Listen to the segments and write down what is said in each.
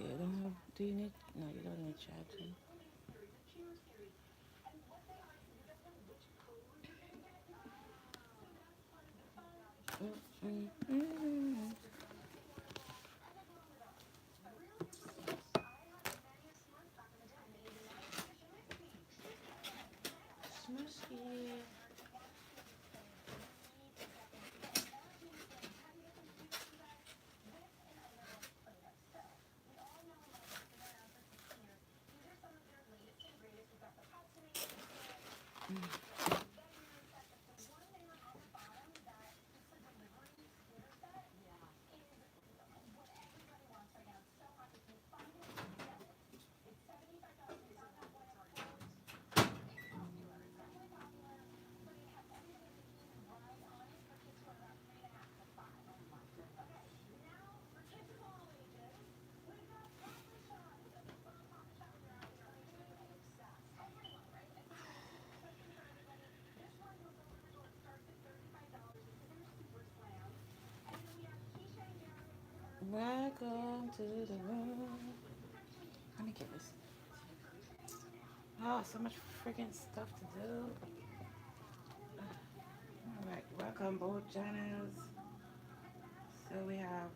Okay, I don't have. Do you need? No, you don't need charging. Mm-mm. Smusky. Welcome to the room. Let me get this. Oh, so much freaking stuff to do. All right, welcome both channels. So we have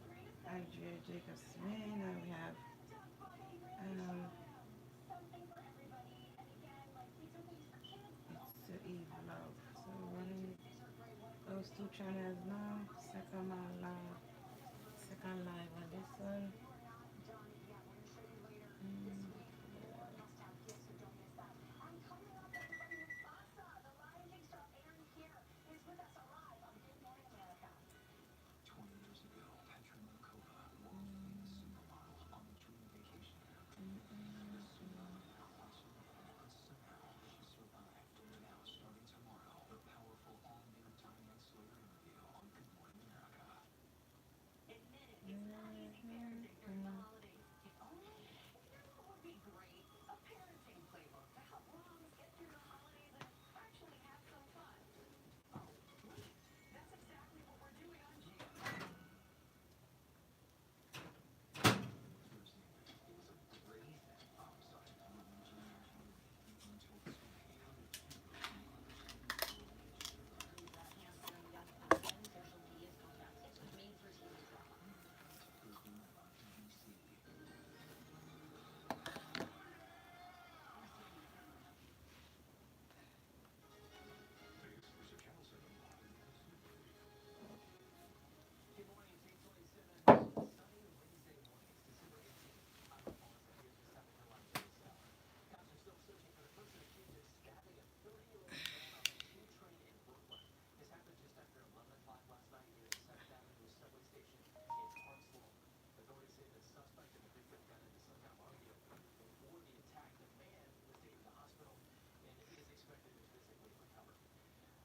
Andrea Jacob Smith, and we have um, it's the Eve Love. So running those two channels now. Second live on this one. Mm,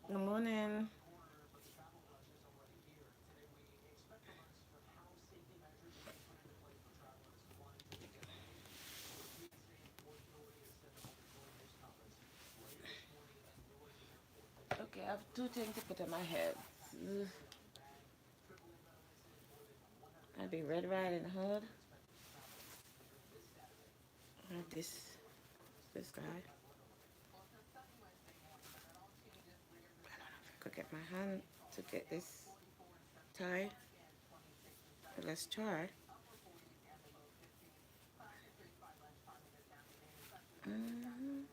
Good morning. Okay, I have two things to put in my head. I'll be Red Riding Hood. And this guy. I could get my hand to get this tie. But let's try. Mhm.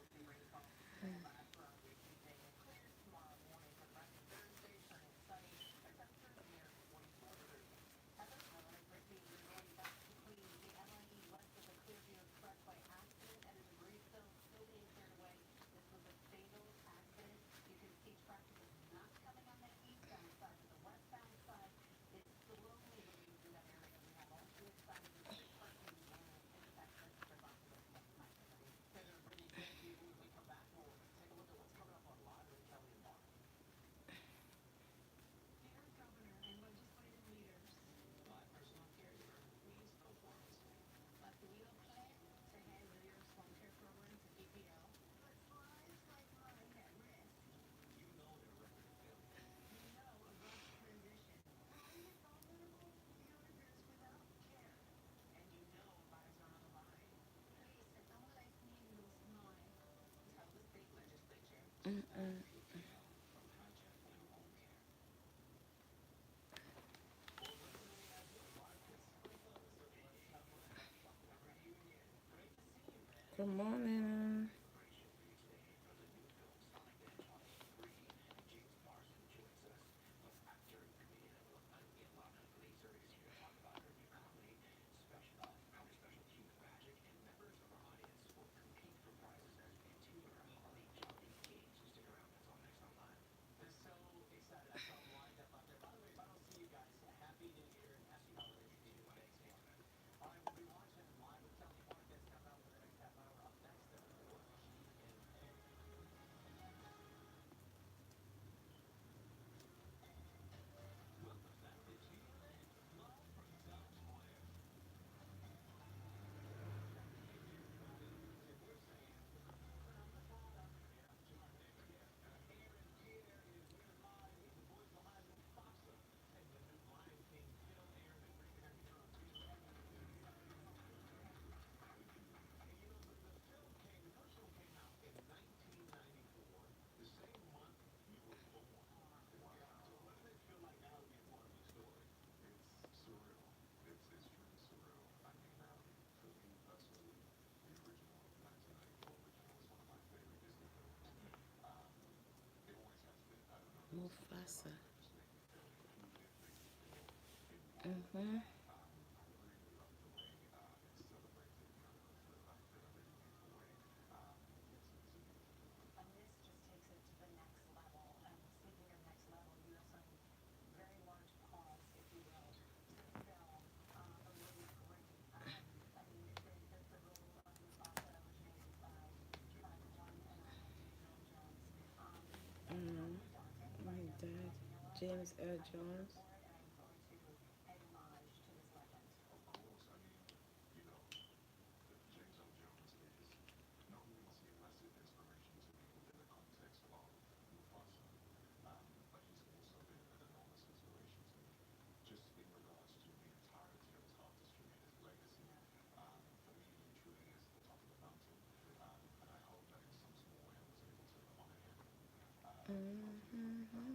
Good morning. Mufasa. Mm-hmm. Mm-hmm. My dad, James Earl Jones. Mm-hmm.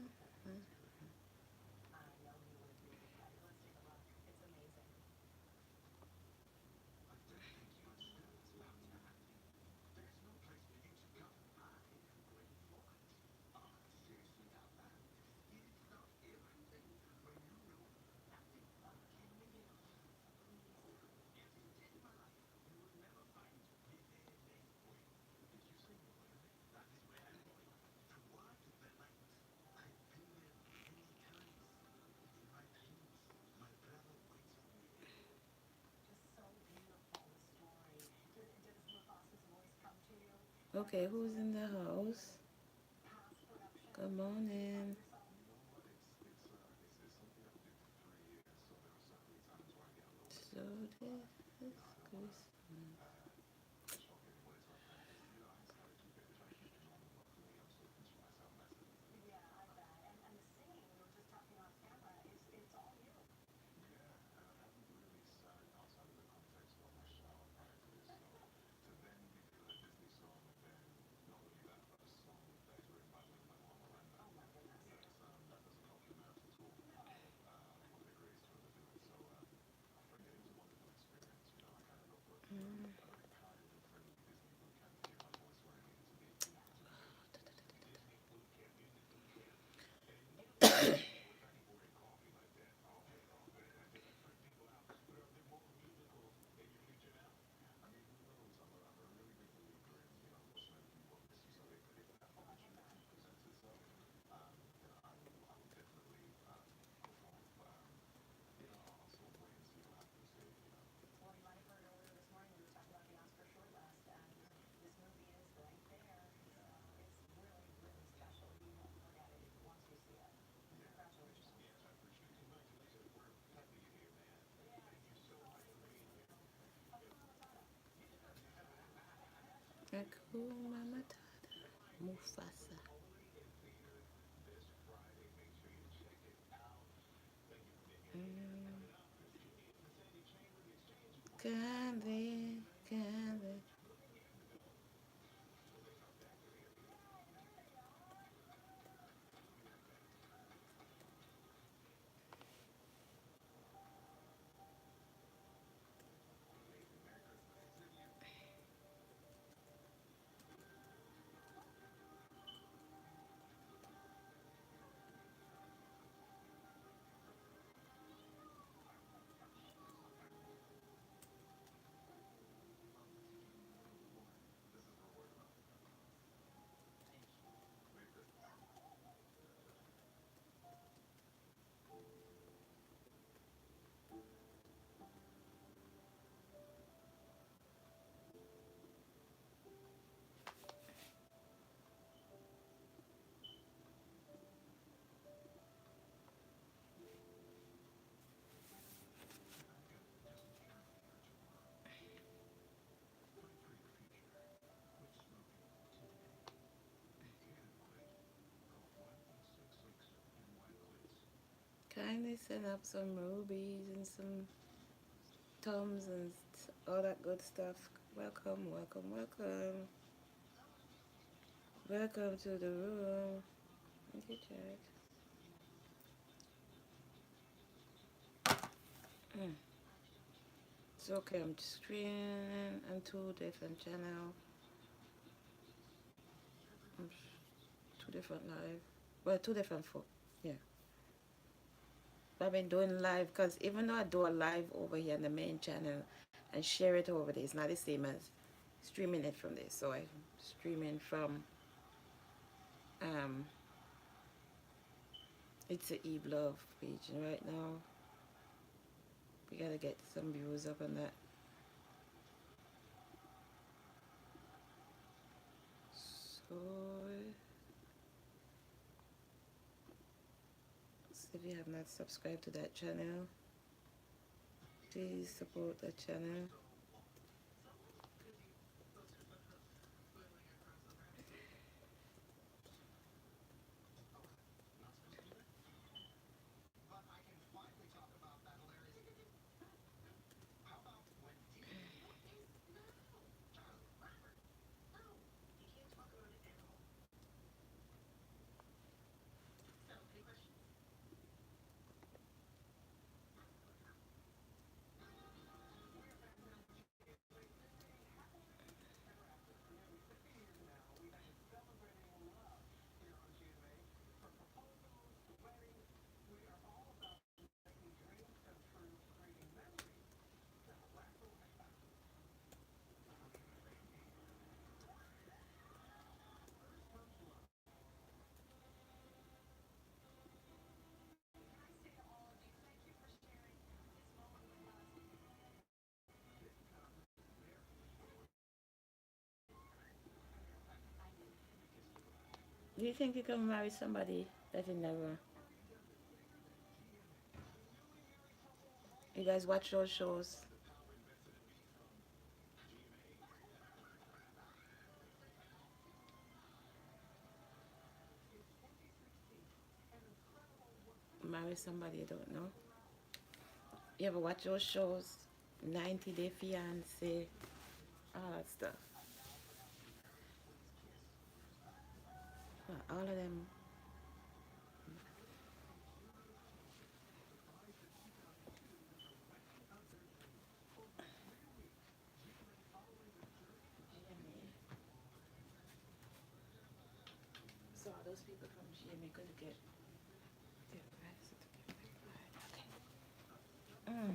Okay, who's in the house? Good morning. So this is Christmas. Hakuna Matata. Mufasa. Mm. Candy, candy. kindly send up some rubies and some thumbs and all that good stuff. Welcome, welcome, welcome. Welcome to the room. Okay, chat. Mm. It's okay, I'm streaming on two different channels. Two different live. Well, two different folk. Yeah. I've been doing live because even though I do a live over here on the main channel and share it over there, it's not the same as streaming it from there. So I'm streaming from it's a Eve Love page, and right now we gotta get some views up on that. So if you have not subscribed to that channel, please support that channel. Do you think you can marry somebody that you never? You guys watch those shows? Marry somebody you don't know? You ever watch those shows? 90 Day Fiance, all that stuff. All of them. So those people from GMA could get their birth certificate. Okay.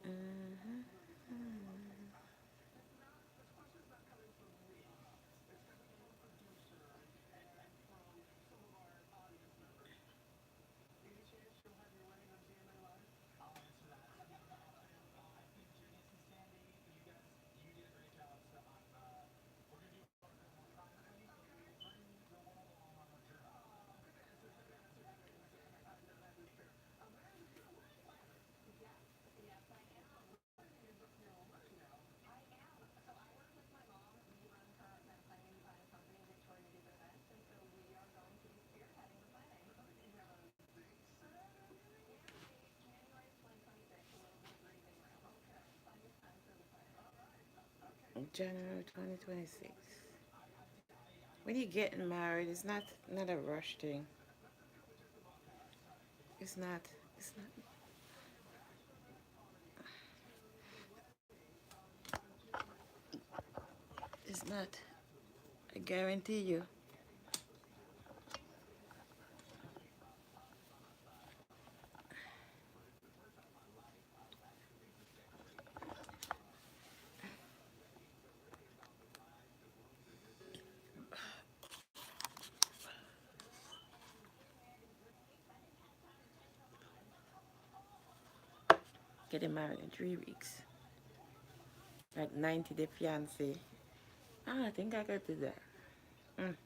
Mm-hmm. January 2026. When you're getting married, it's not a rush thing. It's not. It's not. It's not. I guarantee you. Getting married in 3 weeks. Like 90-day fiance. Ah, I think I could do that. Mm,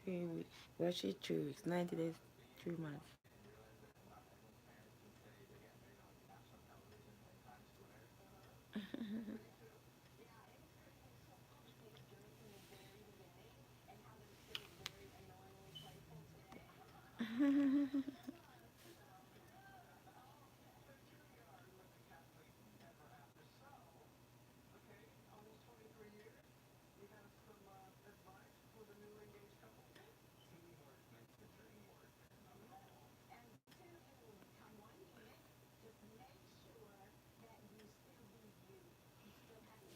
3 weeks. Well, she's 3 weeks. 90 days, 3 months.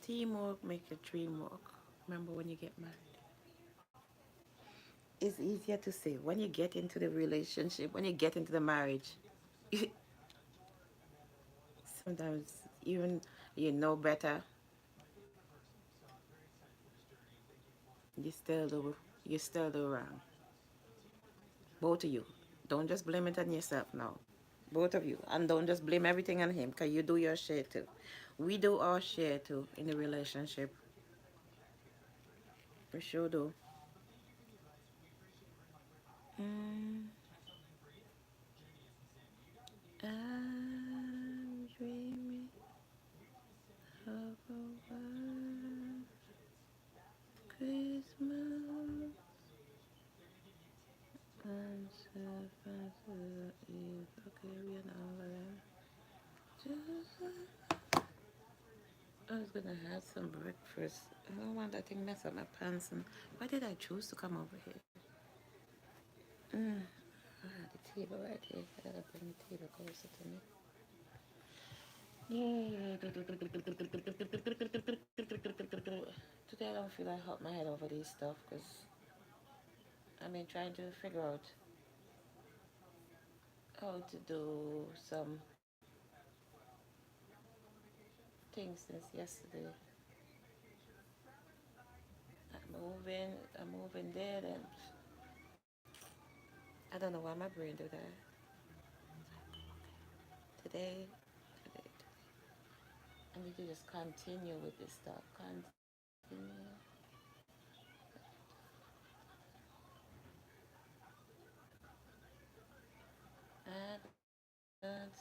Teamwork make the dream work. Remember when you get married? It's easier to say when you get into the relationship, when you get into the marriage. Sometimes even you know better, you still do wrong. Both of you. Don't just blame it on yourself now. Both of you. And don't just blame everything on him, because you do your share too. We do our share too in the relationship. We sure do. Mm, I'm dreaming of a white Christmas and Saturday Eve. Okay, we are now. I was gonna have some breakfast. I don't want that thing mess up my pants. And why did I choose to come over here? The table right here. I gotta bring the table closer to me. Yeah. Today I don't feel like hot my head over these stuff because I've been trying to figure out how to do some things since yesterday. I'm moving there, and I don't know why my brain do that. Today, I need to just continue with this stuff. Continue. And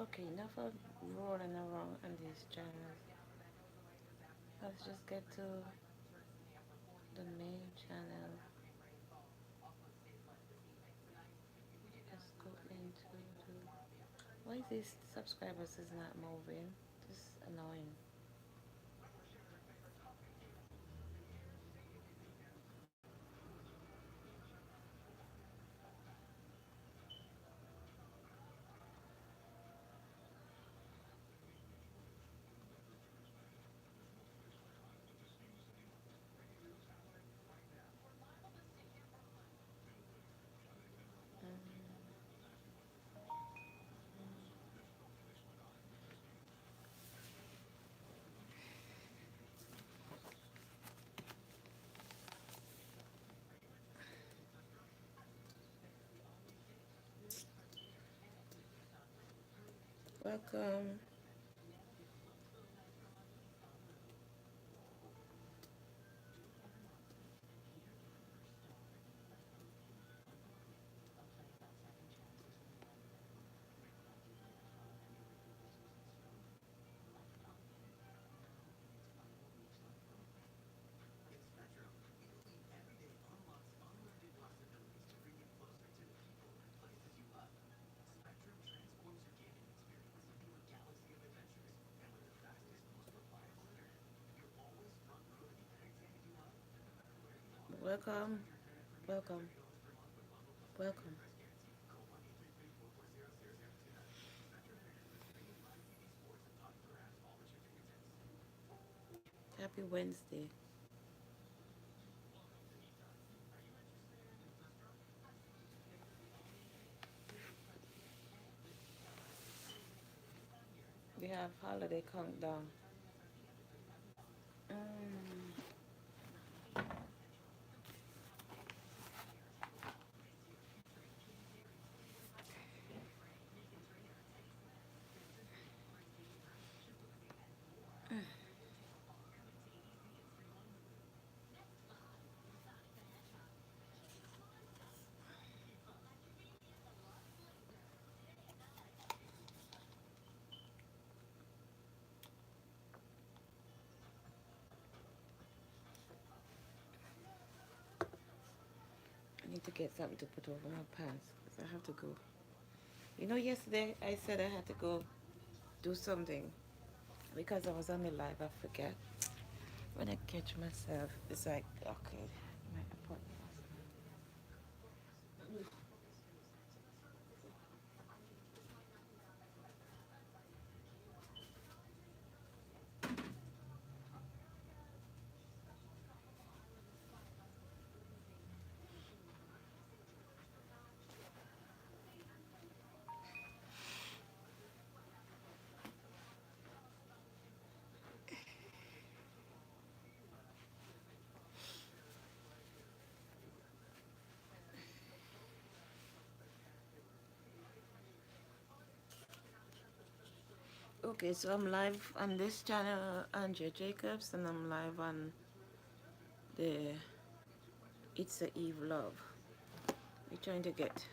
Okay, enough of rolling around on these channels. Let's just get to the main channel. Let's go into the... Why these subscribers is not moving? This is annoying. Welcome. Welcome. Welcome. Welcome. Happy Wednesday. We have holiday countdown. Mm. I need to get something to put over my pants because I have to go. You know, yesterday I said I had to go do something because I was on the live. I forget. When I catch myself, it's like, okay, my appointment. Okay, so I'm live on this channel, Andrea Jacobs, and I'm live on the It's a Eve Love. We're trying to get...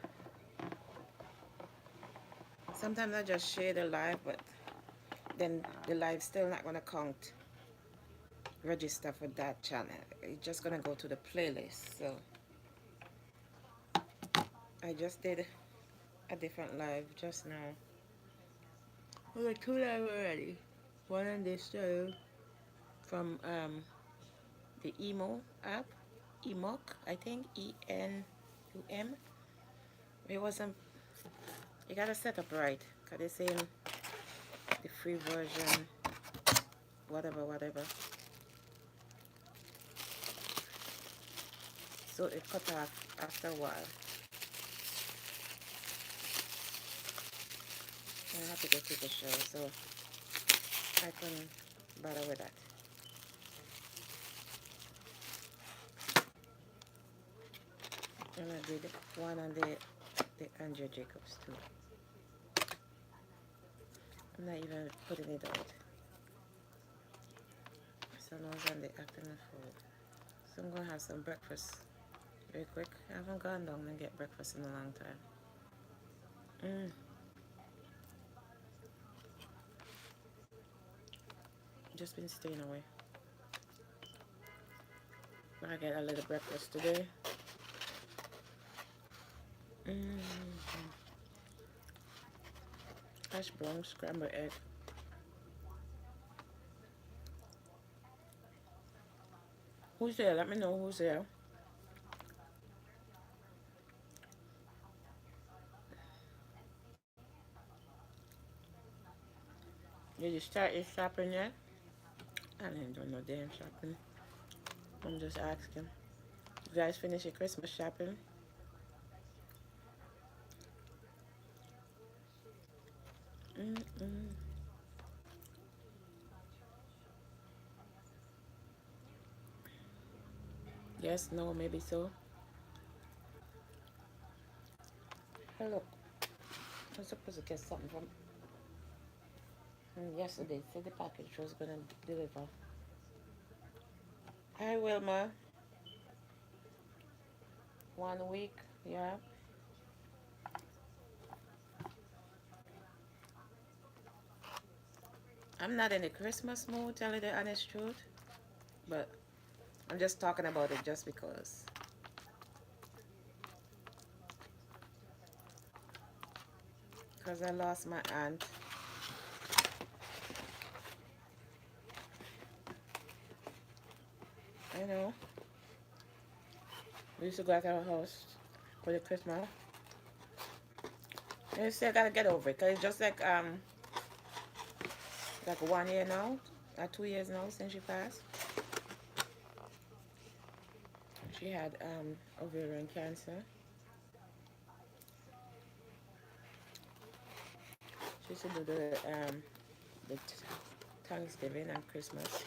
Sometimes I just share the live, but then the live still not going to count, register for that channel. It's just going to go to the playlist. So I just did a different live just now. Well, like 2 live already. One on this channel from the Emo app, Emok, I think, ENUM. It wasn't... You gotta set up right, cause they're saying the free version, whatever, whatever. So it cut off after a while. I have to go to the show, so I couldn't bother with that. And I did one on the Andrea Jacobs too. I'm not even putting it out. So now it's on the afternoon food. So I'm gonna have some breakfast very quick. I haven't gone down and get breakfast in a long time. Just been staying away. I get a little breakfast today. Hash brown scrambled egg. Who's there? Let me know who's there. Did you start your shopping yet? I didn't do no damn shopping. I'm just asking. You guys finish your Christmas shopping? Mm-mm. Yes, no, maybe so. Hey, look. I was supposed to get something from yesterday. Said the package was gonna deliver. Hi, Wilma. 1 week. Yeah. I'm not in the Christmas mood, tell you the honest truth. But I'm just talking about it just because. Because I lost my aunt. I know. We used to go at our house for the Christmas. And you still gotta get over it. Because it's just like 1 year now. 2 years now since she passed. She had ovarian cancer. She used to do the Thanksgiving and Christmas.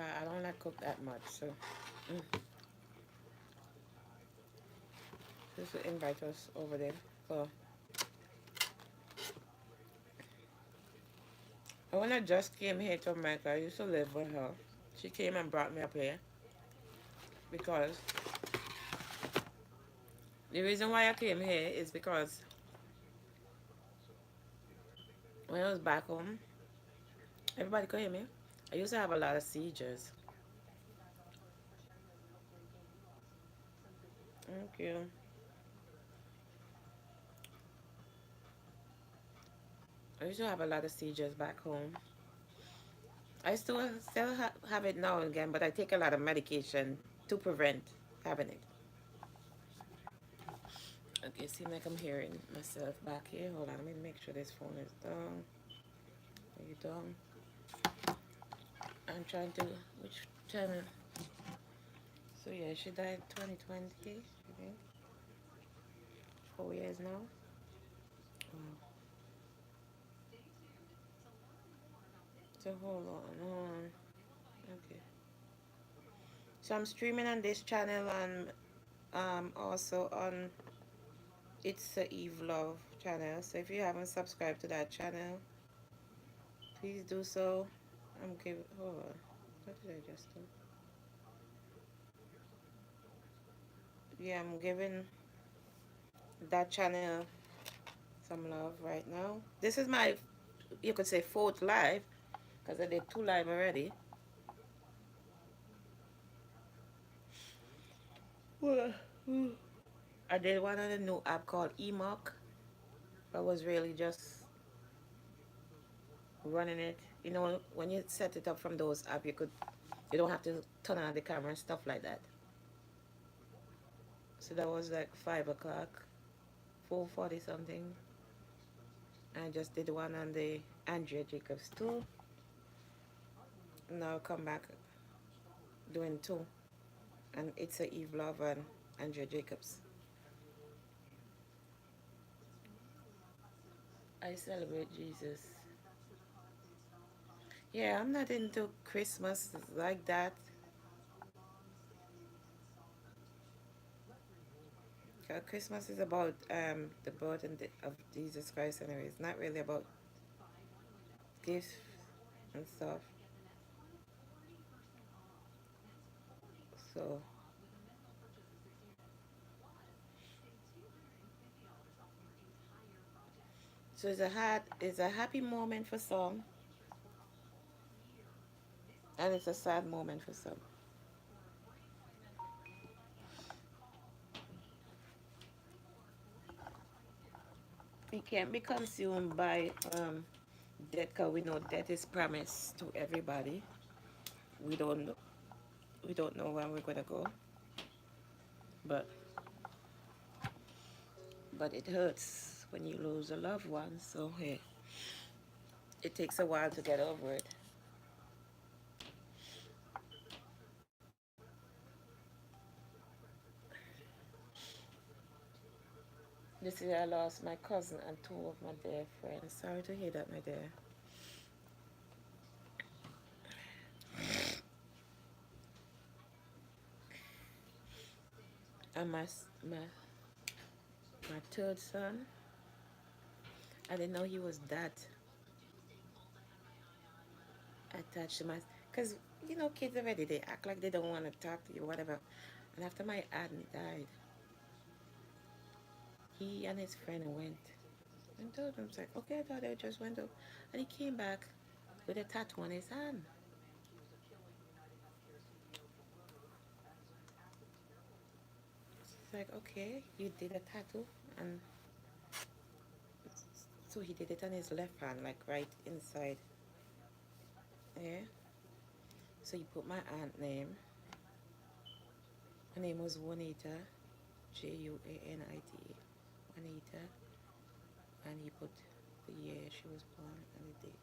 I don't like cook that much, so she used to invite us over there. So and when I just came here to America, I used to live with her. She came and brought me up here because the reason why I came here is because when I was back home, everybody could hear me. I used to have a lot of seizures. Thank you. I used to have a lot of seizures back home. I still have it now and again, but I take a lot of medication to prevent having it. Okay, seems like I'm hearing myself back here. Hold on, let me make sure this phone is down. Are you down? I'm trying to, which channel? So yeah, she died 2020, I think. 4 years now. Wow. So hold on. Okay. So I'm streaming on this channel and also on It's a Eve Love channel. So if you haven't subscribed to that channel, please do so. I'm giving, hold on. What did I just do? Yeah, I'm giving that channel some love right now. This is my, you could say, fourth live, because I did 2 live already. I did one on a new app called Emoc. I was really just running it. You know, when you set it up from those apps, you don't have to turn on the camera and stuff like that. So that was like 5 o'clock, 4:40 something. I just did one on the Andrea Jacobs too. Now come back doing 2. And It's a Eve Love and Andrea Jacobs. I celebrate Jesus. Yeah, I'm not into Christmas like that. Christmas is about the birth of Jesus Christ anyway. It's not really about gifts and stuff. So So it's a happy moment for some, and it's a sad moment for some. We can't be consumed by death, because we know death is promised to everybody. We don't know, we don't know when we're gonna go, but it hurts when you lose a loved one. So hey, it takes a while to get over it. This year I lost my cousin and two of my dear friends. Sorry to hear that, my dear. And my third son, I didn't know he was that attached to my, because you know kids already, they act like they don't want to talk to you, whatever. And after my aunt died, he and his friend went and told him, it's like, okay, I thought they just went up. And he came back with a tattoo on his hand. It's like, okay, you did a tattoo. And so he did it on his left hand, like right inside. Yeah. So he put my aunt name. Her name was Juanita, Juanita. Juanita. And he put the year she was born and the date.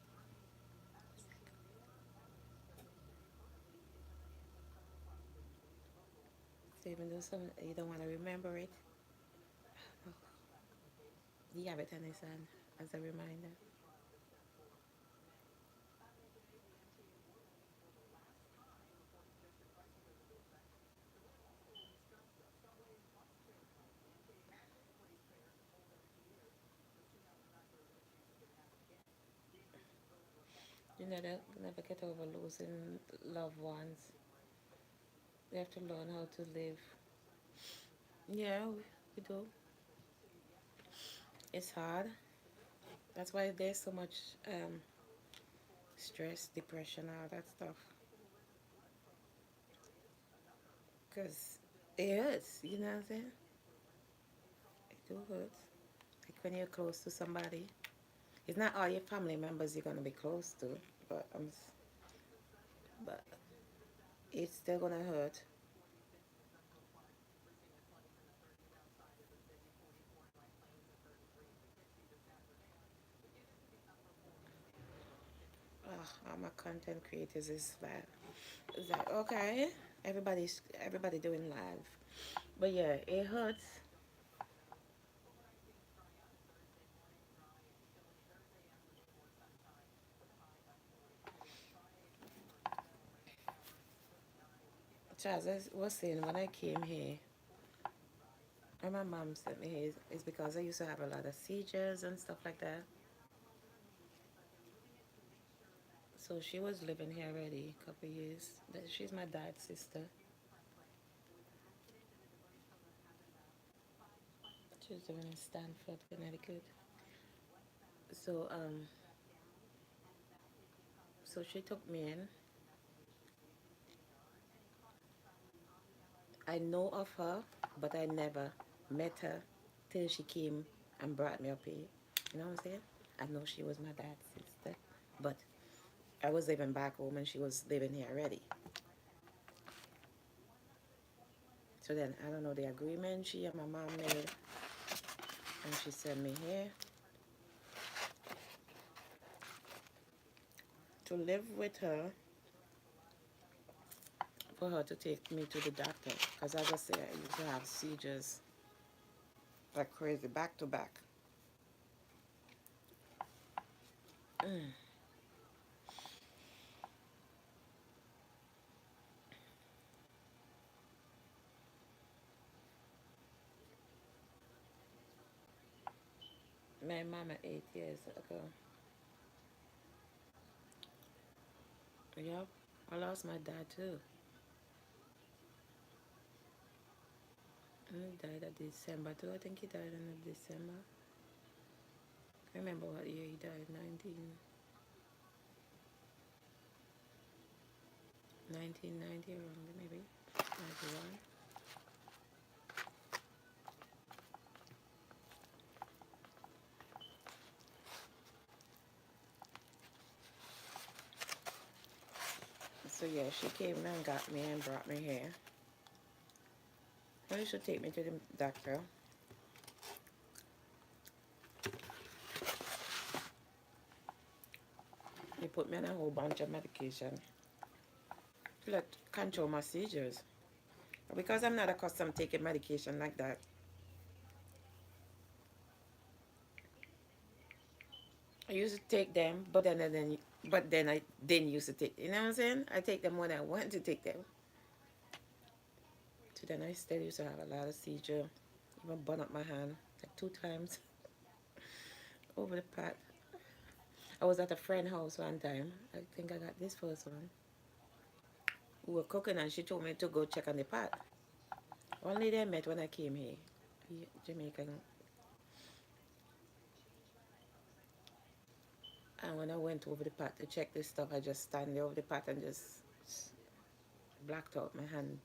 So even though some you don't want to remember it, you have it on his hand as a reminder. You never get over losing loved ones. We have to learn how to live. Yeah, we do. It's hard. That's why there's so much stress, depression, all that stuff. Because it hurts, you know what I'm saying? It do hurt. Like when you're close to somebody. It's not all your family members you're going to be close to, but, but it's still going to hurt. All my content creators is like, okay, everybody doing live, but yeah, it hurts. Charles was saying when I came here, and my mom sent me here, is because I used to have a lot of seizures and stuff like that. So she was living here already a couple of years. She's my dad's sister. She was living in Stanford, Connecticut. So so she took me in. I know of her, but I never met her till she came and brought me up here. You know what I'm saying? I know she was my dad's sister, but I was living back home and she was living here already. So then I don't know the agreement she and my mom made, and she sent me here to live with her, for her to take me to the doctor. Because as I say, I used to have seizures like crazy, back to back. My mama 8 years ago. Yep, I lost my dad too. And he died at December too. I think he died in December. Remember what year he died? 1990 around maybe 91. So yeah, she came and got me and brought me here. Well, you should take me to the doctor. He put me on a whole bunch of medication to let control my seizures. Because I'm not accustomed to taking medication like that, I used to take them, but then I didn't used to take. You know what I'm saying? I take them when I want to take them. So then I still used to have a lot of seizure. Even burn up my hand like 2 times over the pot. I was at a friend's house one time. I think I got this first one. We were cooking and she told me to go check on the pot. One lady I met when I came here, Jamaican. And when I went over the pot to check this stuff, I just stand there over the pot and just blacked out my hand.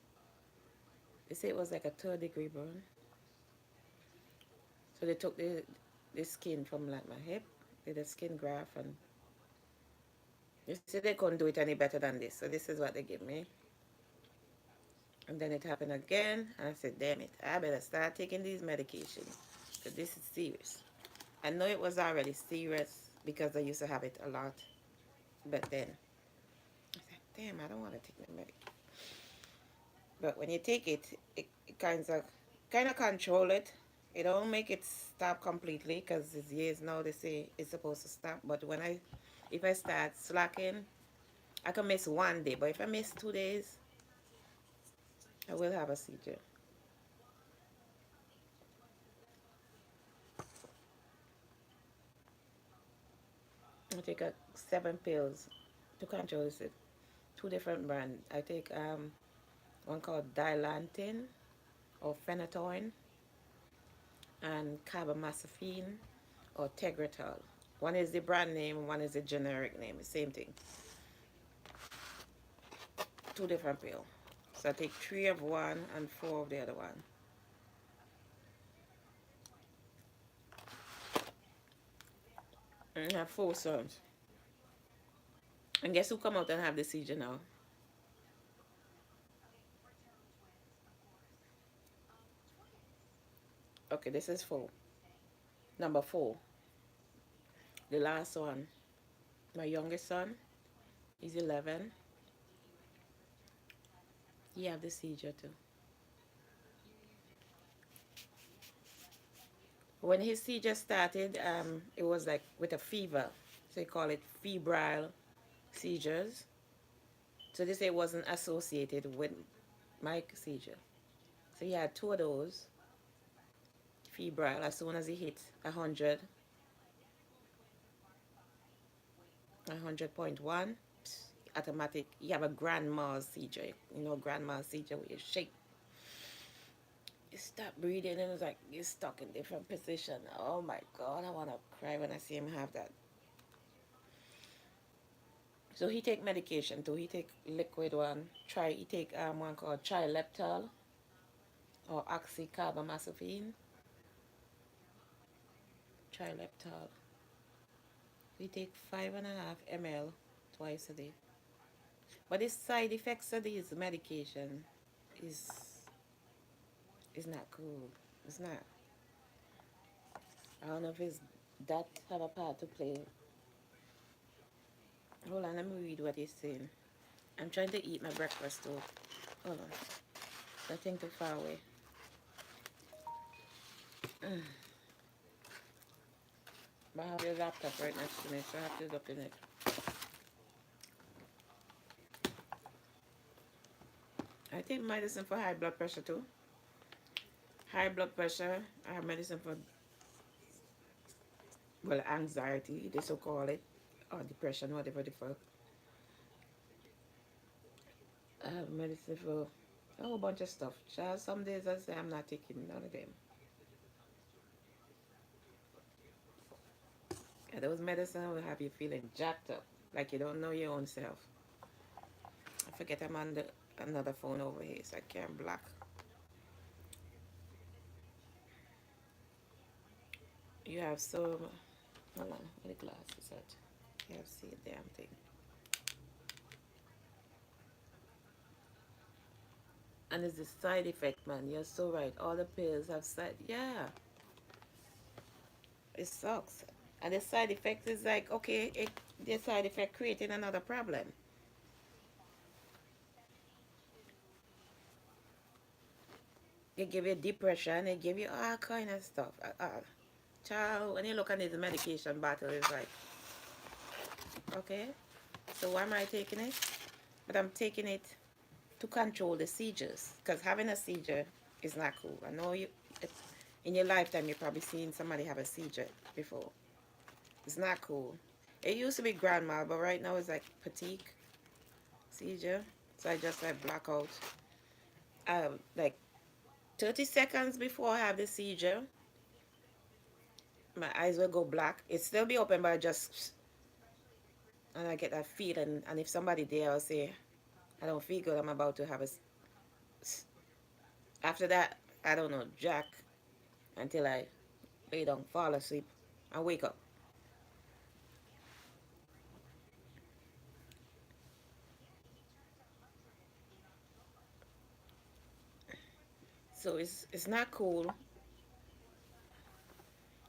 They say it was like a 3rd-degree burn. So they took the skin from like my hip, did a skin graft, and they said they couldn't do it any better than this. So this is what they give me. And then it happened again, and I said, damn it, I better start taking these medications, because this is serious. I know it was already serious because I used to have it a lot, but then I said, damn, I don't want to take the medication. But when you take it, it kind of control it. It don't make it stop completely, because it's years now they say it's supposed to stop. But if I start slacking, I can miss one day. But if I miss 2 days, I will have a seizure. I take 7 pills to control it. 2 different brands. I take one called Dilantin or phenytoin and carbamazepine or Tegretol. One is the brand name, one is the generic name, the same thing. 2 different pills. So I take 3 of one and 4 of the other one. And I have 4 sons. And guess who come out and have the seizure now? Okay, this is 4. Number 4. The last one. My youngest son. He's 11. He have the seizure too. When his seizure started, it was like with a fever. So they call it febrile seizures. So they say it wasn't associated with my seizure. So he had 2 of those. Febrile, as soon as he hit 100.1, automatic, you have a grand mal seizure. You know, grand mal seizure where you shake. You stop breathing and it's like you're stuck in different position. Oh my God, I want to cry when I see him have that. So he take medication too. He take liquid one. He take one called Trileptal or oxycarbamazepine. Trileptal. We take 5.5 ml twice a day. But the side effects of these medication is not cool. It's not. I don't know if it's that have a part to play. Hold on, let me read what he's saying. I'm trying to eat my breakfast too. Hold on. That thing too far away. But I have your laptop right next to me, so I have to look in it. I take medicine for high blood pressure too. High blood pressure. I have medicine for, well, anxiety, they so call it, or depression, whatever the fuck. I have medicine for a whole bunch of stuff. Child, some days I say I'm not taking none of them. And those medicine will have you feeling jacked up, like you don't know your own self. I forget I'm on another phone over here, so I can't block. You have so. Hold on, where the glasses at? You have to see a damn thing. And it's the side effect, man. You're so right. All the pills have side. Yeah, it sucks. And the side effect is like, okay, the side effect creating another problem. They give you depression, they give you all kind of stuff. Child, when you look at this medication bottle, it's like, okay, so why am I taking it? But I'm taking it to control the seizures, because having a seizure is not cool. I know it's, in your lifetime, you've probably seen somebody have a seizure before. It's not cool. It used to be grandma, but right now it's like fatigue seizure. So I just like black out. Like 30 seconds before I have the seizure, my eyes will go black. It still be open, but I just, and I get that feeling. And if somebody there, I'll say, I don't feel good. I'm about to have a. After that, I don't know, Jack, until I lay down, fall asleep, and wake up. So it's not cool.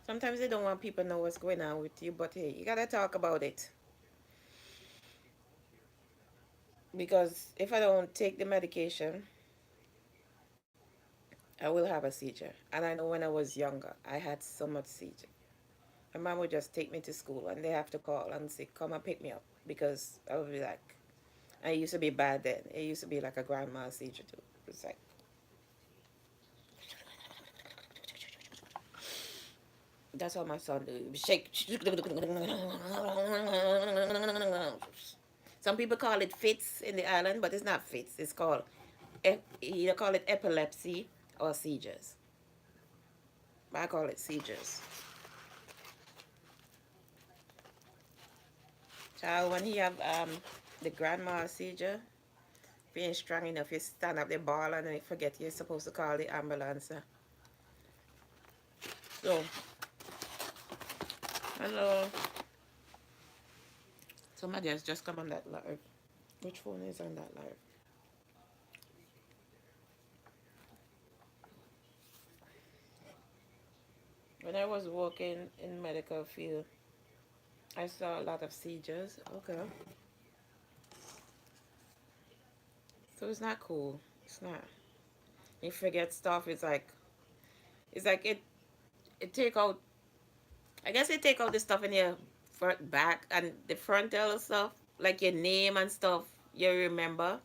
Sometimes they don't want people to know what's going on with you, but hey, you gotta talk about it. Because if I don't take the medication, I will have a seizure. And I know when I was younger, I had so much seizure. My mom would just take me to school and they have to call and say, come and pick me up. Because I would be like, I used to be bad then. It used to be like a grandma seizure too. It's like, that's what my son do. Shake. Some people call it fits in the island, but it's not fits. It's called, either call it epilepsy or seizures. I call it seizures. Child, when he have the grandma seizure, if you ain't strong enough, you stand up the ball and then you forget you're supposed to call the ambulance. So, hello. Somebody has just come on that live. Which phone is on that live? When I was working in medical field, I saw a lot of seizures. Okay. So it's not cool. It's not. You forget stuff. It's like it take out. I guess it take out the stuff in your front back and the frontal stuff, like your name and stuff. You remember,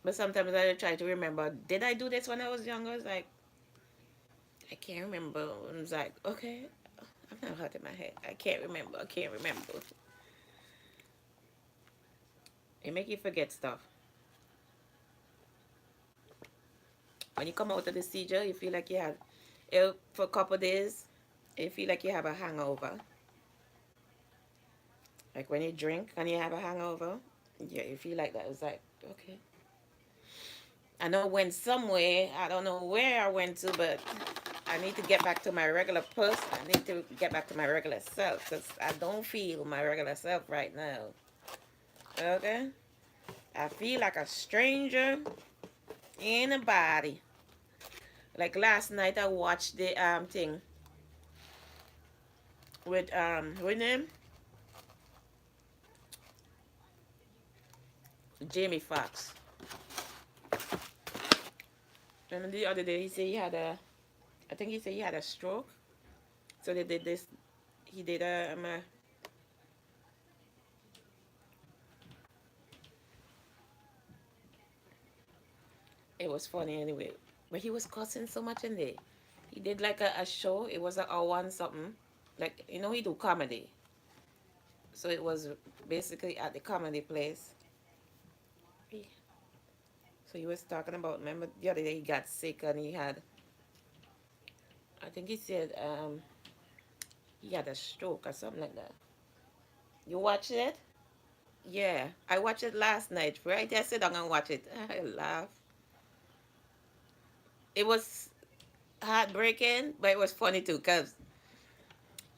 but sometimes I try to remember. Did I do this when I was younger? It's like I can't remember. It's like okay, I'm not hurting my head. I can't remember. I can't remember. It make you forget stuff. When you come out of the seizure, you feel like you had it for a couple of days. You feel like you have a hangover. Like when you drink and you have a hangover, yeah, you feel like that. It's like okay. I know I went somewhere. I don't know where I went to, but I need to get back to my regular person. I need to get back to my regular self because I don't feel my regular self right now. Okay? I feel like a stranger in a body. Like last night, I watched the thing with what name? Jamie Foxx. And the other day, he said he had a, I think he said he had a stroke. So they did this. He did a it was funny anyway. But he was cussing so much in there. He did like a show. It was a one something. Like he do comedy. So it was basically at the comedy place. So he was talking about, remember the other day he got sick and he had I think he said he had a stroke or something like that. You watched it? Yeah, I watched it last night. Right, I sit down and watch it. I laugh. It was heartbreaking, but it was funny too because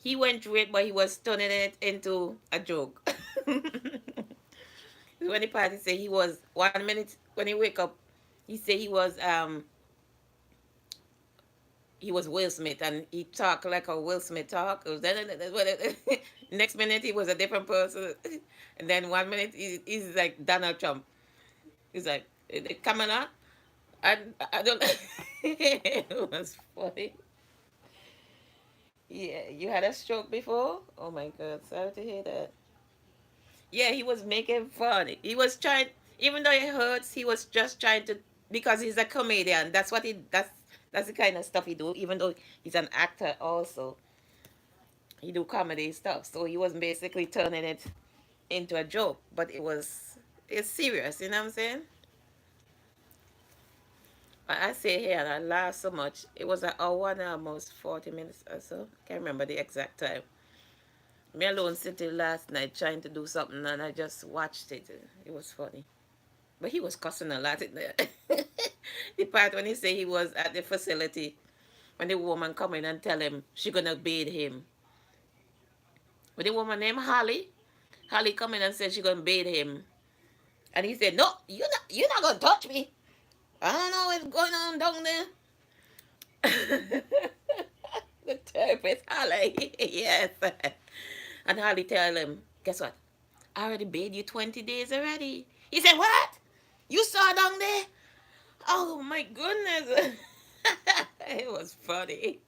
he went through it, but he was turning it into a joke. When the party say he was 1 minute when he wake up, he said he was Will Smith and he talked like a Will Smith talk. Next minute he was a different person, and then 1 minute he's like Donald Trump. He's like Kamala. I don't. It was funny. Yeah, you had a stroke before? Oh my God, sorry to hear that. Yeah, he was making fun. He was trying, even though it hurts, he was just trying to because he's a comedian. That's the kind of stuff he do. Even though he's an actor also, he do comedy stuff. So he was basically turning it into a joke, but it's serious. You know what I'm saying? I say here and I laugh so much. It was an hour and almost 40 minutes or so. Can't remember the exact time. Me alone sitting last night trying to do something and I just watched it. It was funny. But he was cussing a lot in there. The part when he say he was at the facility when the woman come in and tell him she gonna bathe him. With the woman named Holly. Holly come in and said she gonna bathe him. And he said, no, you're not gonna touch me. I don't know what's going on down there. The therapist Holly. Yes. And Holly tell him, guess what? I already bathed you 20 days already. He said, what? You saw down there? Oh my goodness. It was funny.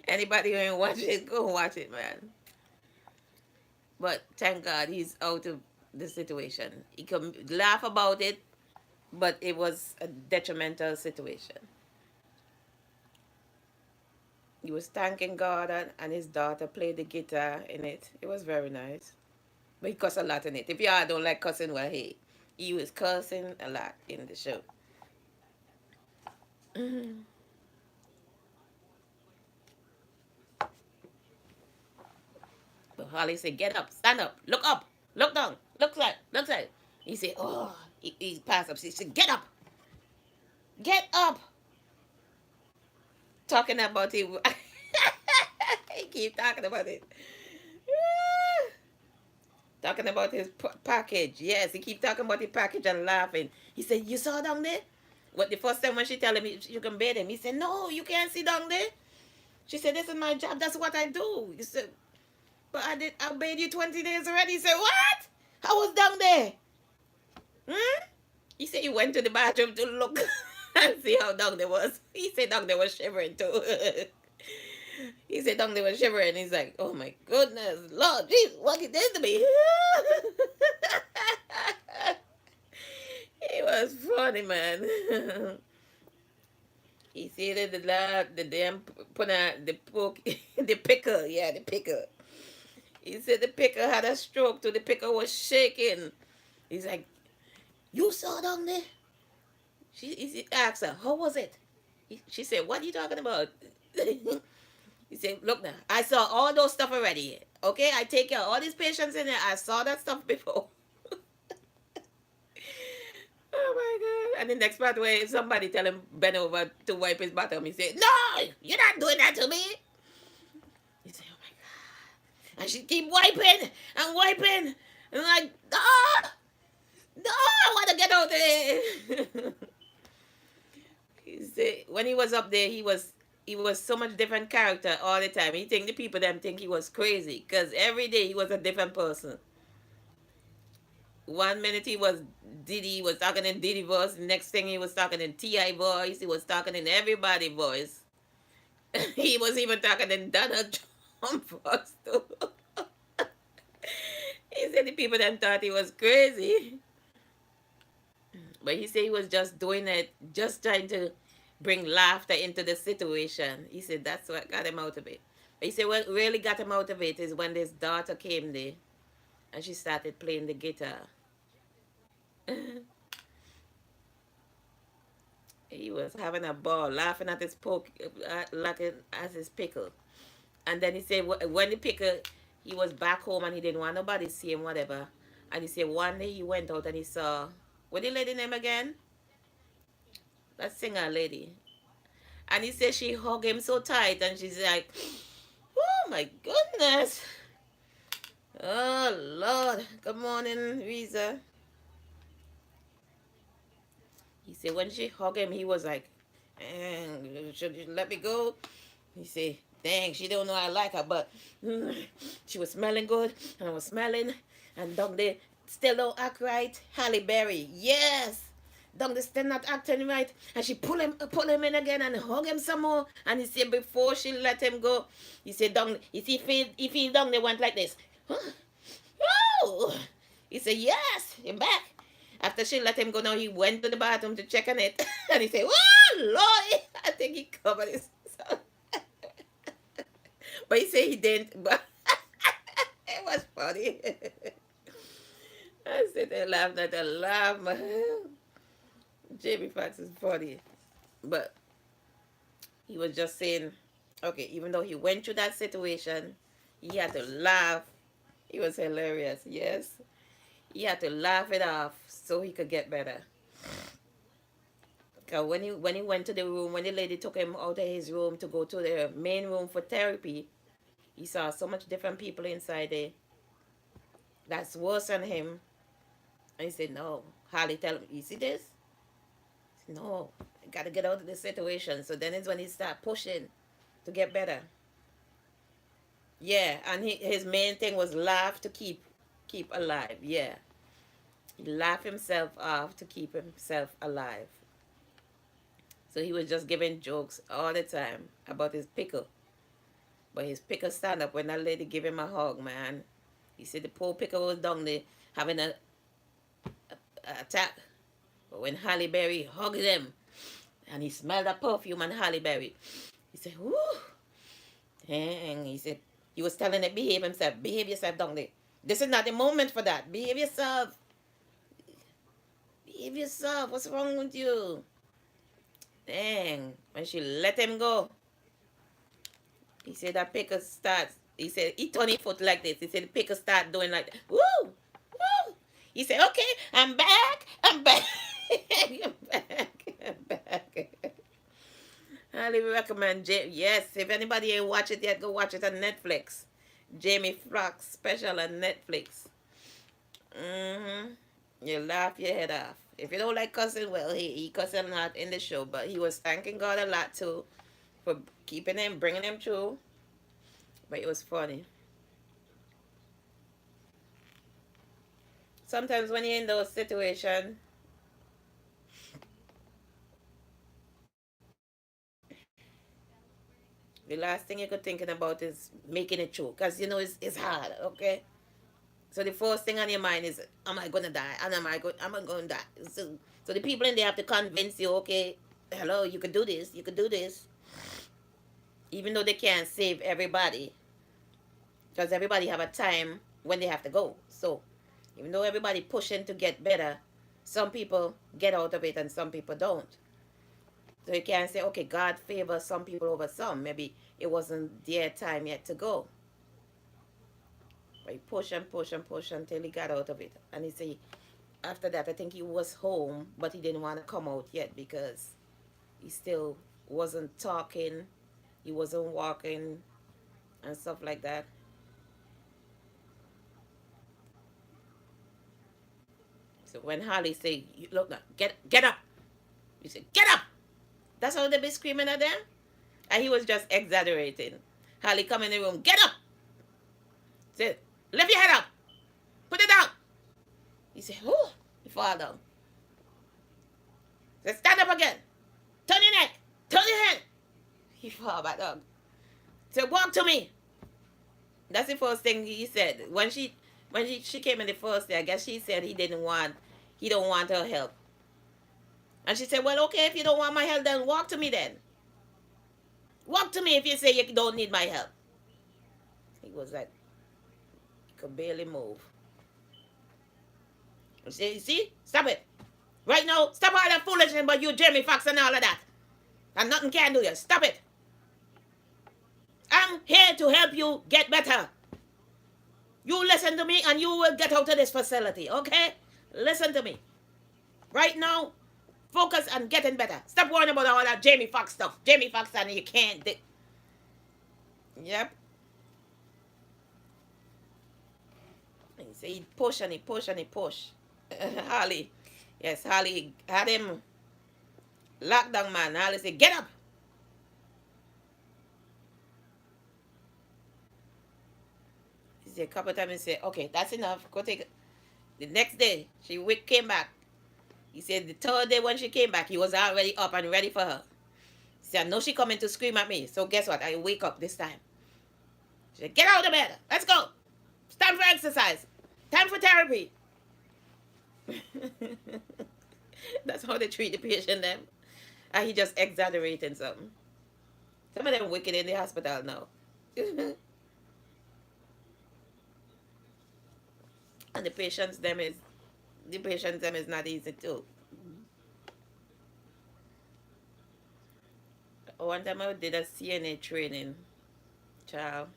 Anybody who ain't watch it, go watch it, man. But thank God he's out of the situation. He can laugh about it, but it was a detrimental situation. He was thanking God and his daughter played the guitar in it. It was very nice. But he cussed a lot in it. If y'all don't like cussing, well, hey, he was cussing a lot in the show. But Holly said, get up, stand up, look down, look side. He said, oh, he passed up. He said, get up. Talking about it. He keep talking about it. Talking about his package. Yes, he keep talking about the package and laughing. He said, you saw down there? What the first time when she tell him you can bathe him, he said, no, you can't see down there. She said, this is my job. That's what I do. He said, but I bathed you 20 days already. He said, what? I was down there. Hmm? He said he went to the bathroom to look and see how down there was. He said down there was shivering too. He said down there was shivering. He's like, oh my goodness, Lord, jeez, what he did to me. It was funny, man. He said the damn put out the poke, the picker, yeah, the picker. He said the picker had a stroke too. The picker was shaking. He's like, you saw down there? He asked her, how was it? She said, what are you talking about? He said, look now, I saw all those stuff already. Okay, I take care of all these patients in there. I saw that stuff before. Oh my God. And the next part where somebody tell him bend over to wipe his bottom, he said, no, you're not doing that to me. He said, oh my God. And she keep wiping and wiping. And like, no, I want to get out there. He said, when he was up there, he was so much different character all the time. He think the people them think he was crazy because every day he was a different person. 1 minute he was Diddy, he was talking in Diddy voice. Next thing he was talking in Ti voice. He was talking in everybody voice. He was even talking in Donald Trump voice too. He said the people them thought he was crazy. But he said he was just doing it, just trying to bring laughter into the situation. He said that's what got him out of it. But he said what really got him out of it is when his daughter came there and she started playing the guitar. He was having a ball, laughing at his laughing at his pickle. And then he said when the pickle, he was back home and he didn't want nobody to see him, whatever. And he said one day he went out and he saw, what the lady name again? That singer lady. And he said she hugged him so tight and she's like, oh my goodness. Oh Lord. Good morning, Risa. He said when she hugged him, he was like, should you let me go? He said, dang, she don't know I like her, but she was smelling good, and I was smelling, and down there still don't act right. Halle Berry, yes. Down there still not acting right, and she pull him in again and hug him some more. And he said before she let him go, he said down, if he down there went like this, huh? Oh, he said yes, you're back. After she let him go, now he went to the bathroom to check on it, and he said, "Oh Lord, I think he covered his." But he said he didn't. But it was funny. I said they laughed at the laugh. Jamie Foxx is funny. But he was just saying, okay, even though he went through that situation, he had to laugh. He was hilarious, yes. He had to laugh it off so he could get better. Cause when he went to the room, when the lady took him out of his room to go to the main room for therapy, he saw so much different people inside there. That's worse than him. And he said, no. Harley tell him, you see this? Said, no, I gotta get out of this situation. So then it's when he start pushing to get better. Yeah, and his main thing was laugh to keep alive. Yeah. He laughed himself off to keep himself alive. So he was just giving jokes all the time about his pickle. But his pickle stand up when that lady gave him a hug, man. He said the poor pickle was down there having a attack. But when Halle Berry hugged him and he smelled the perfume on Halle Berry, he said, whoo. And he said, he was telling it, behave himself, behave yourself down there. This is not the moment for that. Behave yourself. Behave yourself. What's wrong with you? Dang. When she let him go, he said that picker starts. He said he turned his foot like this. He said the picker start doing like that. Woo! Woo! He said, okay, I'm back. I'm back. I'm back. I'm back. Highly recommend. Yes, if anybody ain't watch it yet, go watch it on Netflix. Jamie Foxx special on Netflix. Mm-hmm. You laugh your head off. If you don't like cussing, well, he cussed a lot in the show, but he was thanking God a lot too for keeping him, bringing him through. But it was funny. Sometimes when you're in those situations, the last thing you could thinking about is making it true, because you know it's hard. Okay, so the first thing on your mind is, am I gonna die? And am I going to die? So the people in there have to convince you, okay, hello, you could do this, you could do this, even though they can't save everybody, because everybody have a time when they have to go. So even though everybody pushing to get better, some people get out of it and some people don't. So you can't say, okay, God favors some people over some. Maybe it wasn't their time yet to go. But he push and push and push until he got out of it. And he say, after that, I think he was home, but he didn't want to come out yet because he still wasn't talking, he wasn't walking, and stuff like that. So when Harley say, "Look now, get up," he said, "Get up." That's how they be screaming at them. And he was just exaggerating. Harley come in the room, "Get up." Said, "Lift your head up. Put it down." He said, "Oh," he fall down. Said, "Stand up again. Turn your neck. Turn your head." He fall back down. Said, "Walk to me." That's the first thing he said. She came in the first day, I guess she said he don't want her help. And she said, "Well, okay, if you don't want my help, then walk to me then. Walk to me if you say you don't need my help." He was like, he could barely move. You see, stop it. Right now, stop all that foolishness about you, Jamie Foxx, and all of that. And nothing can do you. Stop it. I'm here to help you get better. You listen to me and you will get out of this facility, okay? Listen to me. Right now, focus on getting better. Stop worrying about all that Jamie Foxx stuff. Jamie Foxx and you can't. Yep. He said he push and he push and he push. Holly. Yes, Holly had him locked down, man. Holly said, get up. He said a couple of times, he said, okay, that's enough. Go take it. The next day, she came back. He said the third day when she came back, he was already up and ready for her. He said, I know she coming to scream at me. So guess what? I wake up this time. She said, get out of bed. Let's go. It's time for exercise. Time for therapy. That's how they treat the patient them. And he just exaggerating something. Some of them wicked in the hospital now. And the patients them is not easy too. One time I did a CNA training, child.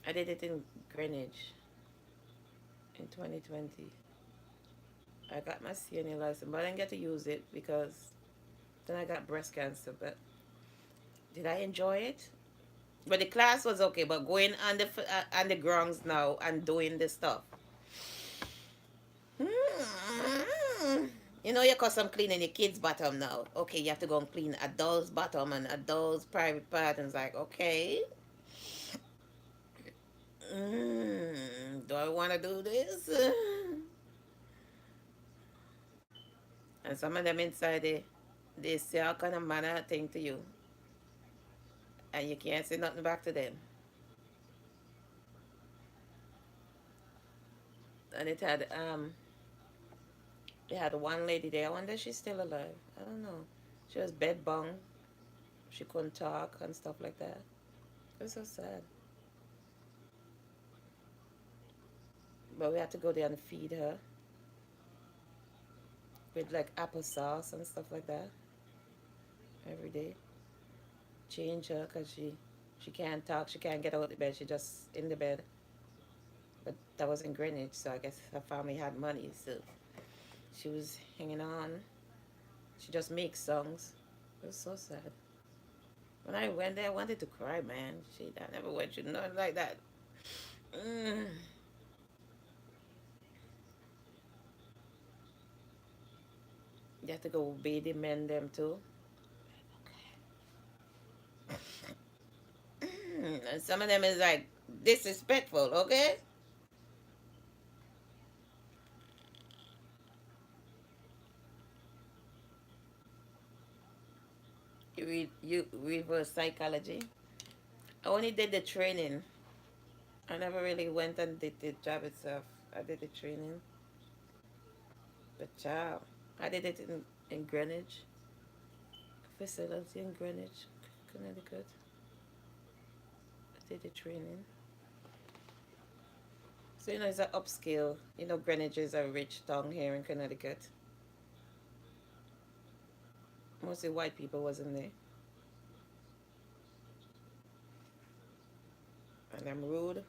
I did it in Greenwich in 2020. I got my CNA license, but I didn't get to use it because then I got breast cancer. But did I enjoy it? But the class was okay. But going on the grounds now and doing this stuff, you know, you custom cleaning your kids' bottom now. Okay, you have to go and clean adults' bottom and adults' private part. And it's like, okay, do I want to do this? And some of them inside, they say all kind of manner thing to you. And you can't say nothing back to them. And it had one lady there. I wonder if she's still alive. I don't know. She was bedbound. She couldn't talk and stuff like that. It was so sad. But we had to go there and feed her with like applesauce and stuff like that every day. Change her because she can't talk. She can't get out of the bed. She just in the bed. But that was in Greenwich, so I guess her family had money. So she was hanging on. She just makes songs. It was so sad. When I went there, I wanted to cry, man. I never went through nothing like that. Mm. You have to go bathe the men them too. And some of them is like disrespectful, okay? You reverse psychology. I only did the training. I never really went and did the job itself. I did the training. But child, I did it in Greenwich. Facility in Greenwich, Connecticut. I did the training. So you know it's an upscale. You know Greenwich is a rich town here in Connecticut. Mostly white people wasn't there. And I'm rude.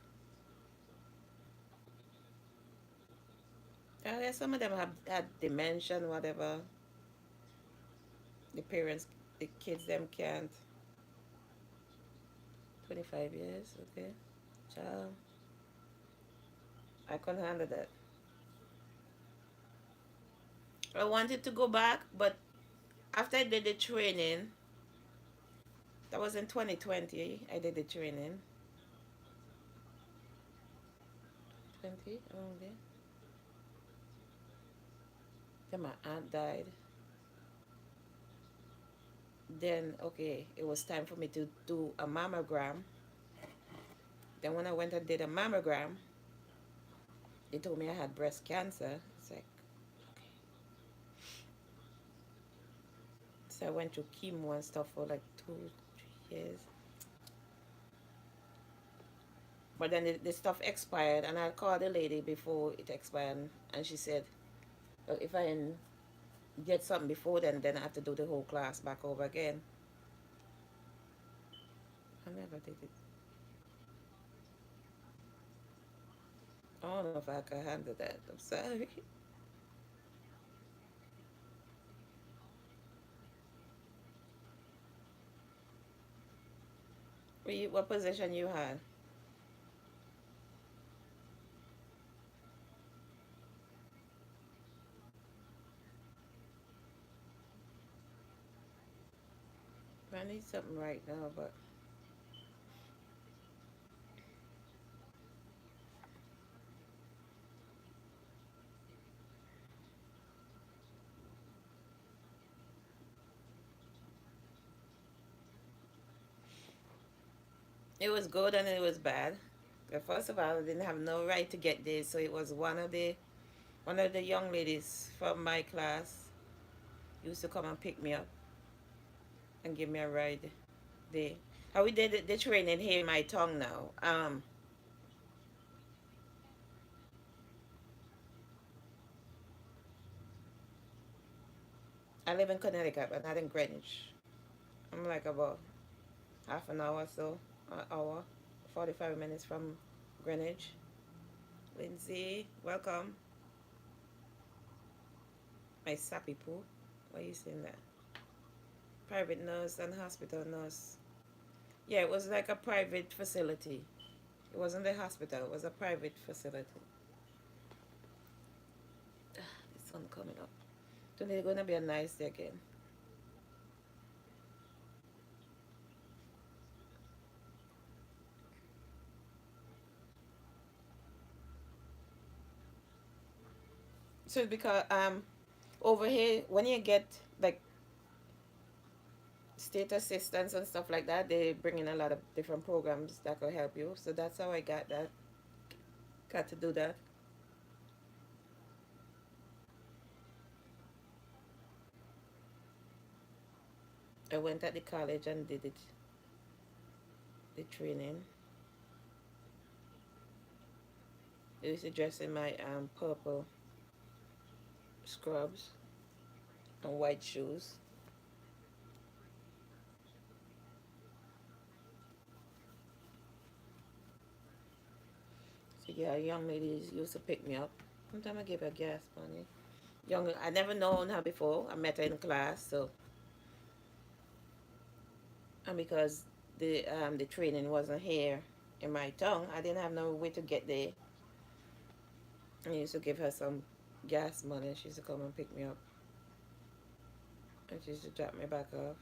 Oh yeah, some of them have had dementia, whatever. The parents, the kids, them can't. 25 years, okay. Child, I couldn't handle that. I wanted to go back, but after I did the training, that was in 2020. I did the training. 20, around there. Then my aunt died. Then, okay, it was time for me to do a mammogram. Then when I went and did a mammogram, they told me I had breast cancer. It's like, okay. So I went through chemo and stuff for like 2, 3 years. But then the stuff expired, and I called the lady before it expired, and she said, If I get something before then I have to do the whole class back over again. I never did it. I don't know if I can handle that. I'm sorry. What position you had? I need something right now, but it was good and it was bad. First of all, I didn't have no right to get this, so it was one of the young ladies from my class used to come and pick me up and give me a ride there. How we did the training here in my tongue now. I live in Connecticut, but not in Greenwich. I'm like about half an hour, so an hour, 45 minutes from Greenwich. Lindsay, welcome. My sappy poo. Why are you saying that? Private nurse and hospital nurse. Yeah, it was like a private facility. It wasn't a hospital, it was a private facility. The sun coming up. Today's gonna be a nice day again. So because over here when you get like state assistance and stuff like that, they bring in a lot of different programs that could help you. So that's how I got to do that. I went at the college and did the training. I used to dress in my purple scrubs and white shoes. So yeah, young ladies used to pick me up. Sometimes I give her gas money. Young, I never known her before. I met her in class, so and because the training wasn't here in my tongue, I didn't have no way to get there. I used to give her some gas money. She used to come and pick me up, and she used to drop me back off.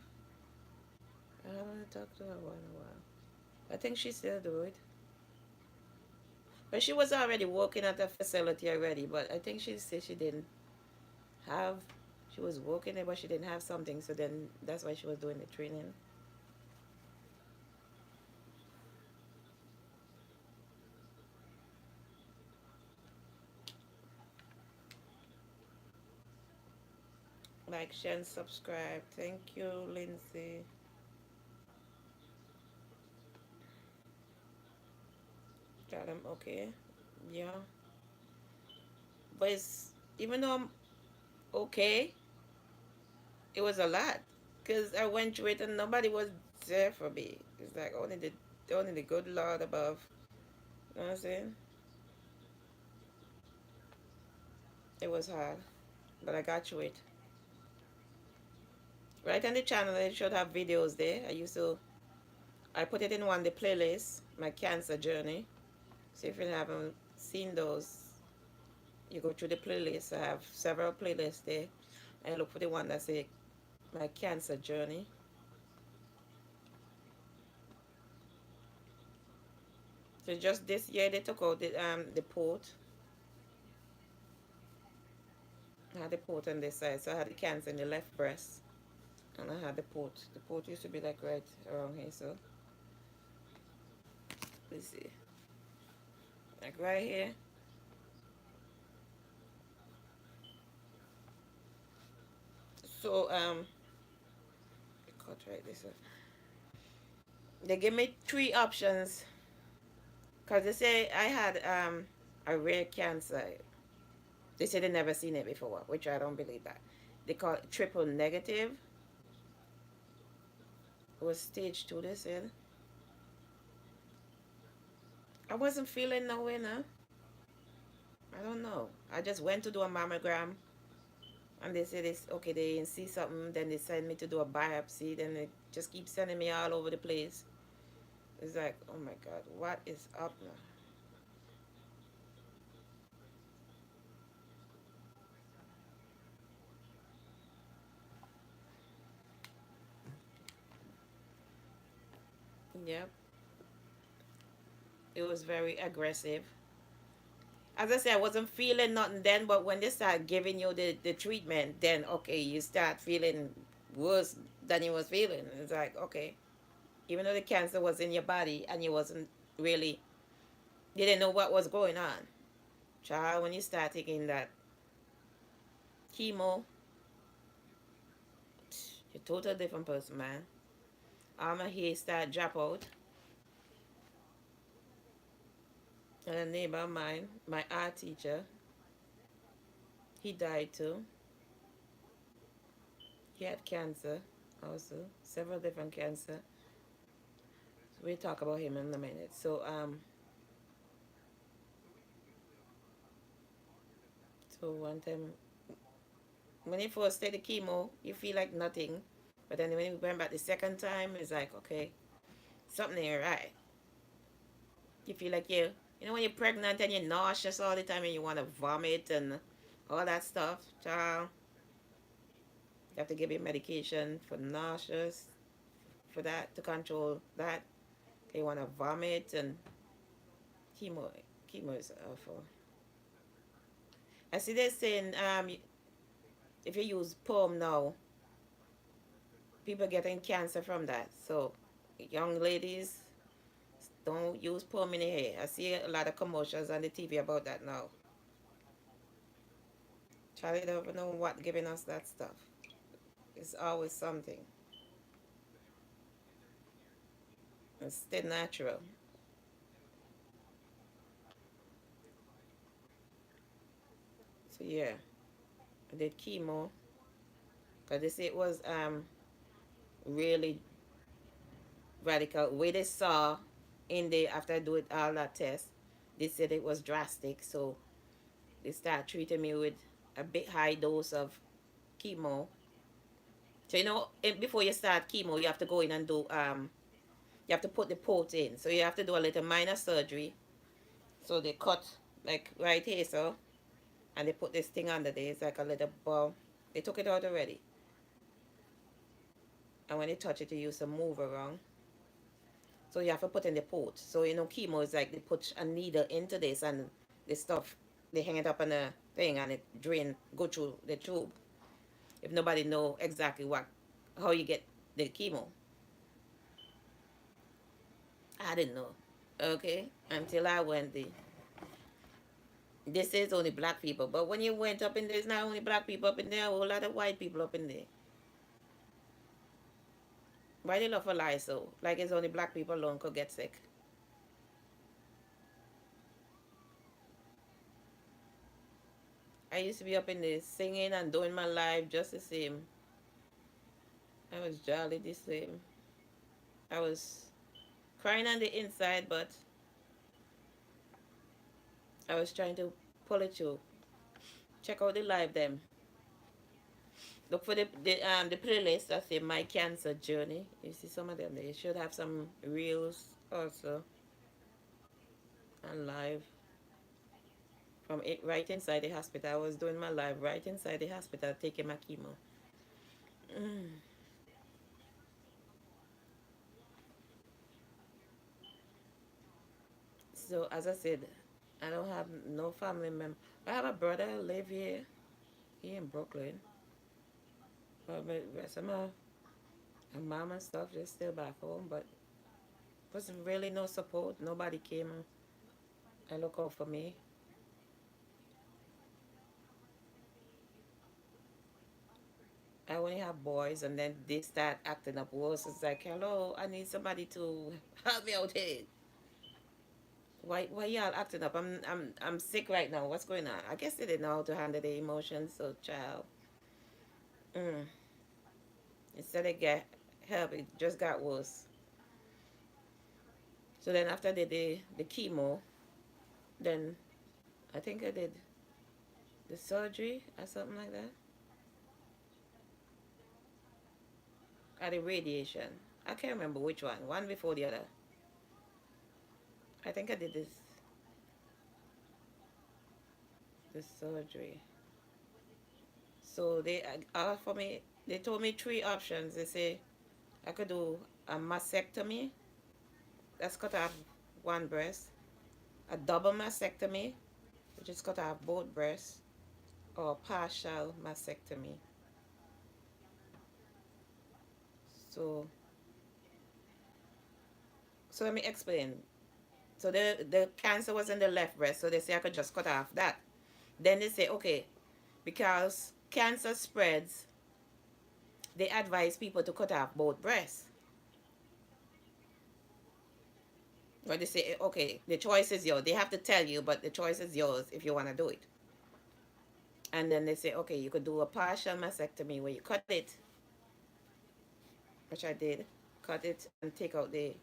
I haven't talked to her in a while. I think she still do it. But she was already working at the facility already. But I think she said she didn't have. She was working there, but she didn't have something. So then that's why she was doing the training. Like, share, and subscribe. Thank you, Lindsay. Got him. Okay. Yeah. But it's even though I'm okay, it was a lot because I went through it and nobody was there for me. It's like only the good Lord above. You know what I'm saying? It was hard, but I got through it. Right on the channel, they should have videos there. I put it in one of the playlists, my cancer journey. So if you haven't seen those, you go through the playlist. I have several playlists there, and look for the one that say my cancer journey. So just this year they took out the port. I had the port on this side, so I had the cancer in the left breast, and I had the port. The port used to be like right around here, so let's see, like right here. So cut right this up. They give me three options because they say I had a rare cancer. They said they never seen it before, which I don't believe that. They call it triple negative. It was stage 2, they said. I wasn't feeling no way, no. I don't know. I just went to do a mammogram and they said it's okay, they didn't see something, then they sent me to do a biopsy, then they just keep sending me all over the place. It's like, oh my God, what is up now? Yep, it was very aggressive. As I said, I wasn't feeling nothing then, but when they start giving you the treatment, then okay, you start feeling worse than you was feeling. It's like, okay, even though the cancer was in your body and you wasn't really, you didn't know what was going on. Child, when you start taking that chemo, you're a total different person, man. All my hair start drop out. And a neighbor of mine, my art teacher, he died too. He had cancer also, several different cancer. So we'll talk about him in a minute. So one time when you first take the chemo, you feel like nothing. But then when you went back the second time, it's like, okay, something ain't right. You feel like you know when you're pregnant and you're nauseous all the time and you want to vomit and all that stuff, child. You have to give you medication for nauseous, for that, to control that. You want to vomit and chemo. Chemo is awful. I see they're saying if you use perm now, people getting cancer from that. So young ladies, don't use perm in the hair. I see a lot of commercials on the TV about that now. Charlie don't know what giving us that stuff. It's always something. It's still natural. So yeah, I did chemo because they say it was really radical. Way they saw in the after I do it all that test, they said it was drastic. So they start treating me with a bit high dose of chemo. So before you start chemo, you have to go in and do you have to put the port in. So you have to do a little minor surgery. So they cut like right here, so and they put this thing under there. It's like a little ball. They took it out already. And when they touch it, you use to move around. So you have to put in the port. So chemo is like they put a needle into this and the stuff they hang it up on a thing and it go through the tube. If nobody know exactly how you get the chemo, I didn't know. Okay, until I went there. This is only black people, but when you went up in there, it's not only black people up in there, a whole lot of white people up in there. Why they love to lie so? Like it's only black people alone could get sick. I used to be up in there singing and doing my life just the same. I was jolly the same. I was crying on the inside, but I was trying to pull it through. Check out the live them. Look for the playlist that say My Cancer Journey. You see some of them there. You should have some reels also and live from it right inside the hospital. I was doing my live right inside the hospital taking my chemo. Mm. So as I said, I don't have no family member. I have a brother live here. He in Brooklyn. But the rest of my mom and stuff they're still back home. But was really no support. Nobody came and look out for me. I only have boys, and then they start acting up worse. It's like, hello, I need somebody to help me out here. Why y'all acting up? I'm sick right now. What's going on? I guess they didn't know how to handle the emotions, so child. Mm. Instead of get help, it just got worse. So then after the chemo, then I think I did the surgery or something like that. Or the radiation. I can't remember which one. One before the other. I think I did this surgery. So they for me. They told me three options. They say I could do a mastectomy. That's cut off one breast. A double mastectomy, which is cut off both breasts, or partial mastectomy. So so let me explain. So the cancer was in the left breast, so they say I could just cut off that. Then they say, okay, because cancer spreads, they advise people to cut off both breasts. Or they say, okay, the choice is yours. They have to tell you, but the choice is yours if you want to do it. And then they say, okay, you could do a partial mastectomy where you cut it, which I did, cut it and take out the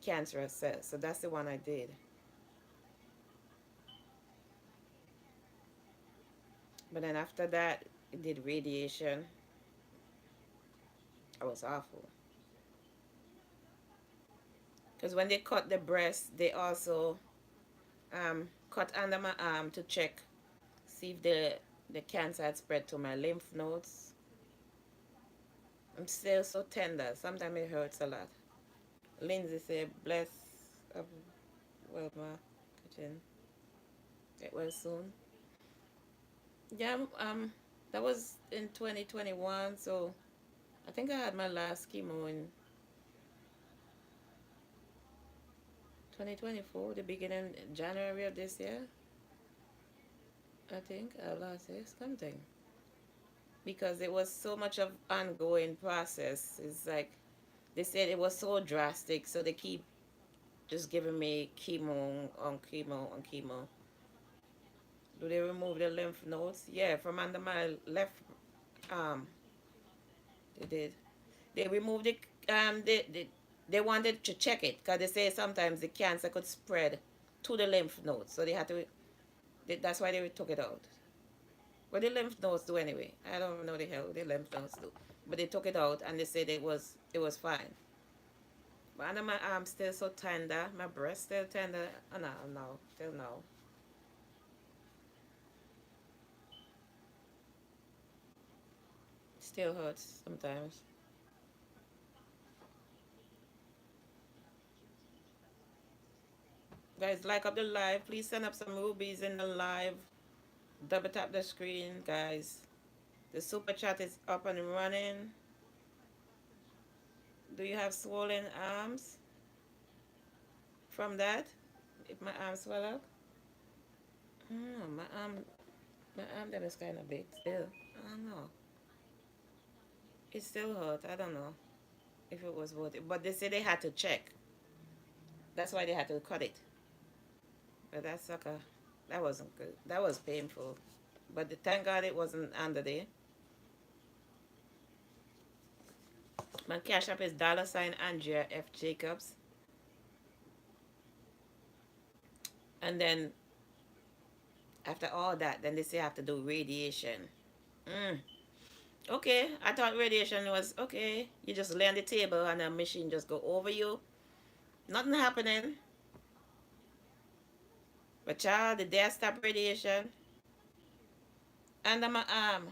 cancerous cells. So that's the one I did. But then after that, I did radiation. It was awful. Because when they cut the breast, they also cut under my arm to check, see if the cancer had spread to my lymph nodes. I'm still so tender. Sometimes it hurts a lot. Lindsay said, bless Wilma Kitchen. Get well soon. Yeah, that was in 2021. So I think I had my last chemo in 2024, the beginning January of this year. I think I lost it, something. Because it was so much of ongoing process. It's like they said it was so drastic, so they keep just giving me chemo on chemo on chemo. Do they remove the lymph nodes? Yeah, from under my left arm. They did. They removed it. They wanted to check it because they say sometimes the cancer could spread to the lymph nodes, so they had to. That's why they took it out. What the lymph nodes do anyway? I don't know the hell the lymph nodes do, but they took it out and they said it was fine. But under my arm still so tender, my breast still tender. Oh, no, no, still no. Still hurts sometimes. Guys, like up the live. Please send up some rubies in the live. Double tap the screen, guys. The super chat is up and running. Do you have swollen arms from that? If my arm swell up? Oh, my arm then is kind of big still. I don't know. It still hurt. I don't know if it was worth it. But they say they had to check. That's why they had to cut it. But that sucker, that wasn't good. That was painful. But thank God it wasn't under there. My cash app is $Andrea F. Jacobs. And then after all that, then they say I have to do radiation. Mm. Okay, I thought radiation was okay. You just lay on the table and a machine just go over you. Nothing happening. But child, the day I stop radiation, under my arm,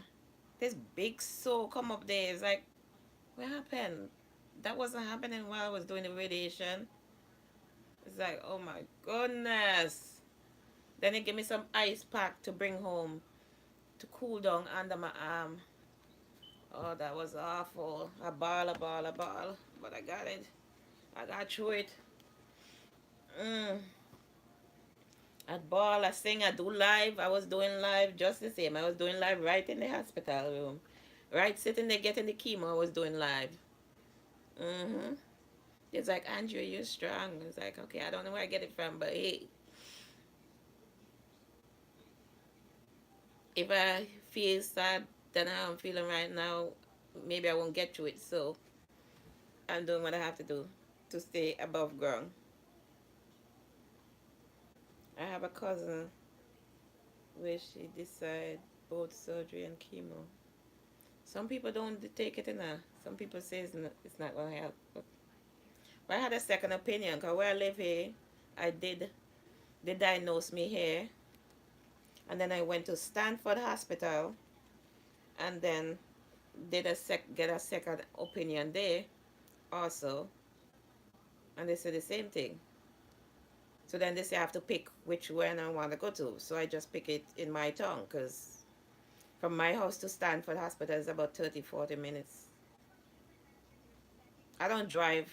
this big sore come up there. It's like, what happened? That wasn't happening while I was doing the radiation. It's like, oh my goodness. Then they give me some ice pack to bring home to cool down under my arm. Oh, that was awful. A ball, a ball, a ball. But I got it. I got through it. Mm. I ball, I sing, I do live. I was doing live just the same. I was doing live right in the hospital room. Right sitting there getting the chemo, I was doing live. Mm-hmm. It's like, Andrew, you're strong. It's like, okay, I don't know where I get it from, but hey, if I feel sad than how I'm feeling right now, maybe I won't get to it. So I'm doing what I have to do to stay above ground. I have a cousin where she decide both surgery and chemo. Some people don't take it in a. Some people say it's not going to help. But I had a second opinion because where I live here, I did, they diagnosed me here. And then I went to Stanford Hospital and then get a second opinion there also. And they said the same thing. So then they say I have to pick which one I want to go to. So I just pick it in my town because from my house to Stanford Hospital is about 30-40 minutes. I don't drive,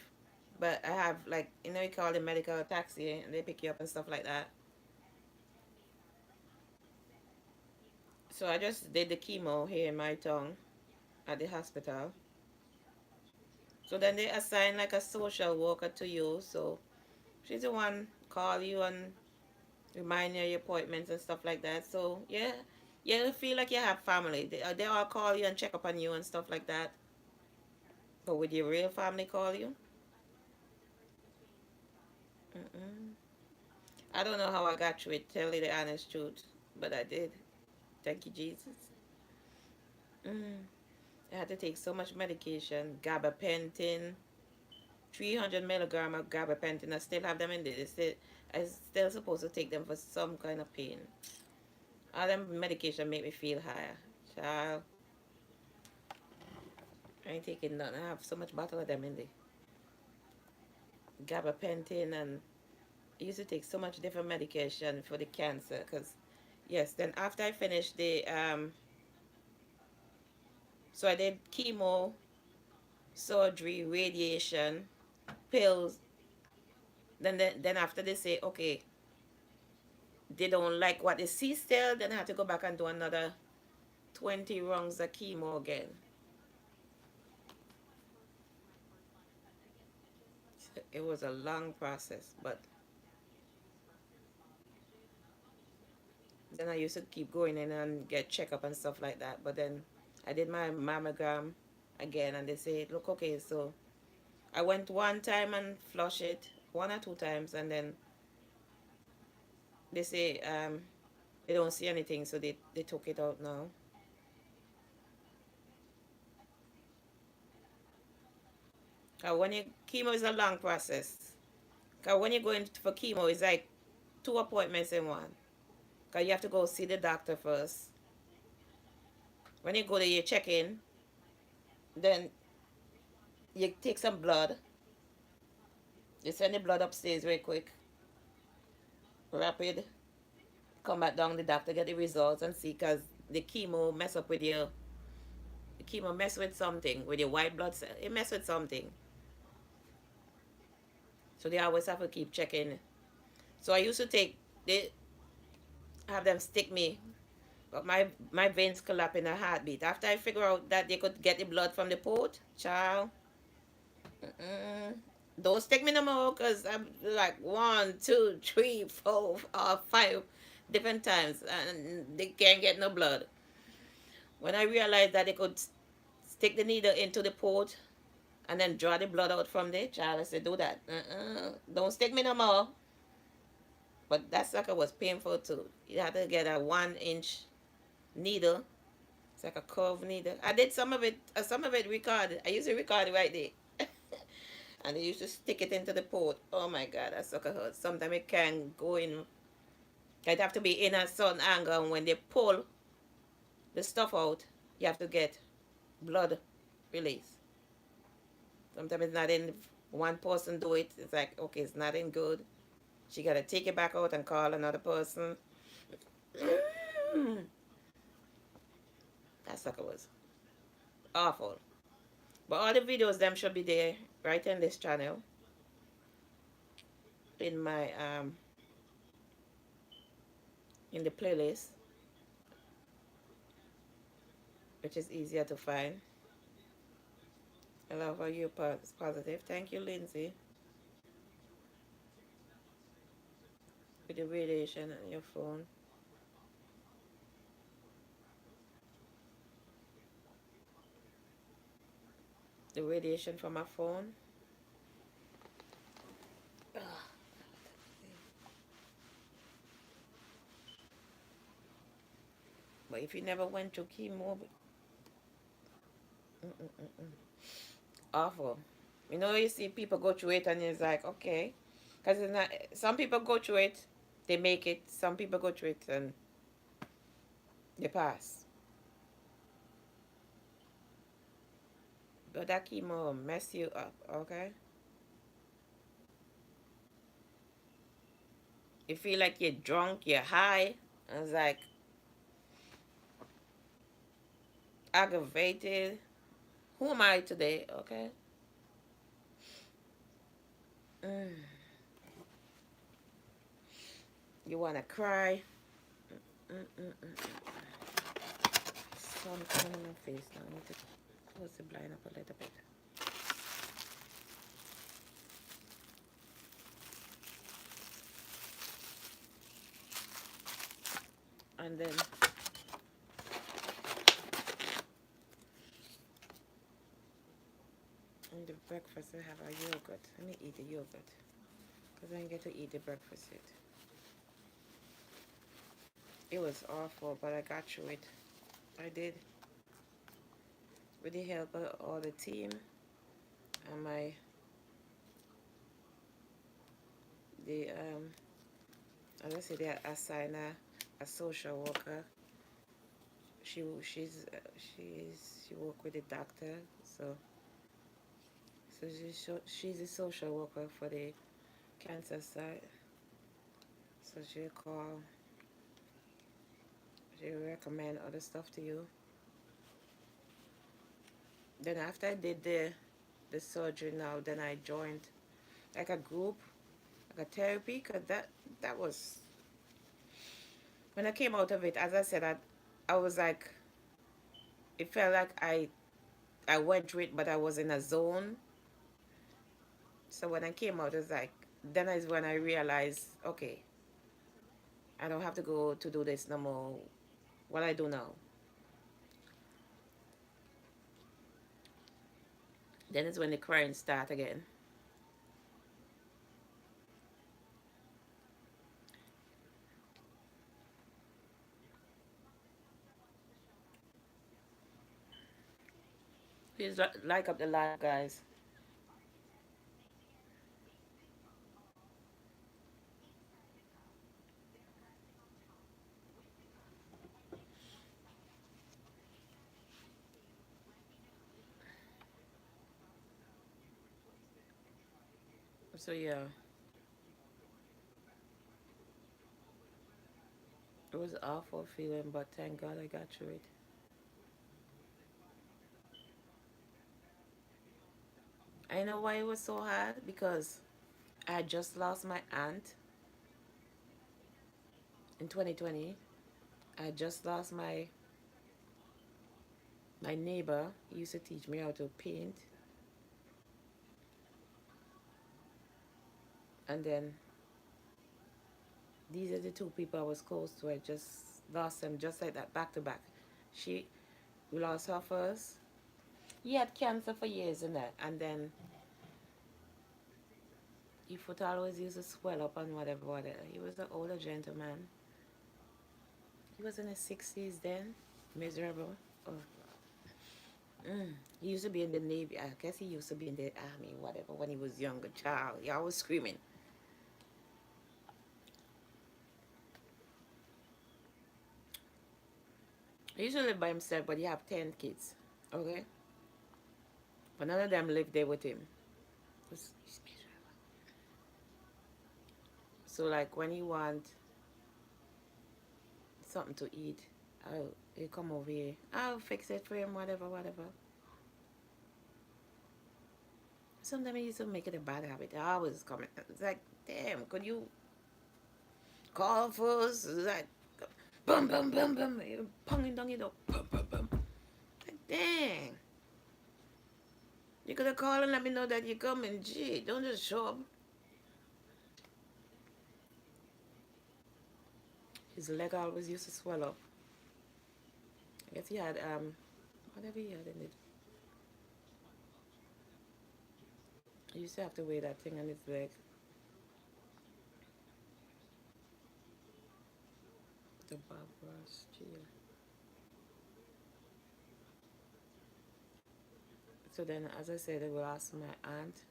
but I have, like, you call the medical taxi and they pick you up and stuff like that. So I just did the chemo here in my town at the hospital. So then they assign like a social worker to you. So she's the one call you and remind you of your appointments and stuff like that. So yeah, you feel like you have family. They all call you and check up on you and stuff like that. But would your real family call you? Mm-mm. I don't know how I got through it. Tell you the honest truth, but I did. Thank you, Jesus. Mm. I had to take so much medication, gabapentin, 300 milligram of gabapentin. I still have them in there. I still supposed to take them for some kind of pain. All them medication make me feel higher. Child, I ain't taking none. I have so much bottle of them in there. Gabapentin, and I used to take so much different medication for the cancer. Cause yes, then after I finished so I did chemo, surgery, radiation, pills. Then after they say okay, they don't like what they see still, then I have to go back and do another 20 rounds of chemo again. It was a long process, but then I used to keep going in and get checkup and stuff like that. But then I did my mammogram again, and they say, look, okay. So I went one time and flush it, one or two times, and then they say they don't see anything, so they took it out now. When you chemo is a long process. Cause when you go in for chemo, it's like two appointments in one. Cause you have to go see the doctor first. When you go there, you check in. Then you take some blood. You send the blood upstairs very quick, rapid. Come back down, the doctor get the results and see. Cause the chemo mess up with your, the chemo mess with something with your white blood cell. It mess with something. So they always have to keep checking. So I used to take, they have them stick me, but my veins collapse in a heartbeat. After I figure out that they could get the blood from the port, child, don't stick me no more, because I'm like one, two, three, four, or five different times, and they can't get no blood. When I realized that they could stick the needle into the port and then draw the blood out from there, child, I said, do that. Don't stick me no more. But that sucker was painful too. You had to get a 1 inch needle. It's like a curved needle. I did some of it recorded. I used to record it right there. And they used to stick it into the port. Oh my god, that sucker hurt. Sometimes it can go in. It have to be in a certain angle. And when they pull the stuff out, you have to get blood release. Sometimes it's not in. One person do it. It's like, okay, it's not in good. She gotta take it back out and call another person. That sucker was awful. But all the videos them should be there right in this channel. In my in the playlist, which is easier to find. I love how you're positive. Thank you, Lindsay. with the radiation on your phone. The radiation from my phone. Ugh. But if you never went to chemo, awful. You know, you see people go through it and it's like, okay. Because it's not, some people go through it, they make it. Some people go through it and they pass. But that chemo will mess you up, okay? You feel like you're drunk, you're high. And it's like aggravated. Who am I today, okay? Mm. You want to cry. Sun coming in my face now. I need to close the blind up a little bit. And then in the breakfast I have a yogurt. Let me eat the yogurt. Because I didn't get to eat the breakfast yet. It was awful, but I got through it. I did. With the help of all the team and as I said, they assign a social worker. She work with the doctor, so she's a social worker for the cancer side. So she'll call, she'll recommend other stuff to you. Then after I did the surgery now, then I joined like a group, like a therapy, because that was, when I came out of it, as I said, I was like, it felt like I went through it, but I was in a zone. So when I came out, it's like, then is when I realized, okay, I don't have to go to do this no more. What I do now. Then is when the crying start again. Please like up the live, guys. So yeah, it was an awful feeling, but thank God I got through it. I know why it was so hard, because I just lost my aunt in 2020. I just lost my neighbor. He used to teach me how to paint, and then these are the two people I was close to. I just lost them just like that, back to back. She We lost her first. He had cancer for years and that, and then his foot always used to swell up and whatever, whatever. He was an older gentleman. He was in his 60s then. Miserable. Oh. He used to be in the Navy. I guess he used to be in the army, whatever, when he was younger child. He always screaming. He used to live by himself, but he have 10 kids. Okay? But none of them lived there with him. So like when he want something to eat, he come over here. I'll fix it for him, whatever, whatever. Sometimes he used to make it a bad habit. I always comment. It's like, damn, could you call first? It's like, bum, bum, bum, bum. You're ponging down your door. Bum, bum, bum. Like, dang. You could have called and let me know that you're coming. Gee, don't just show up. His leg always used to swell up. I guess he had whatever he had in it. He used to have to wear that thing on his leg. The Bob Ross jail. So then, as I said, I will ask my aunt.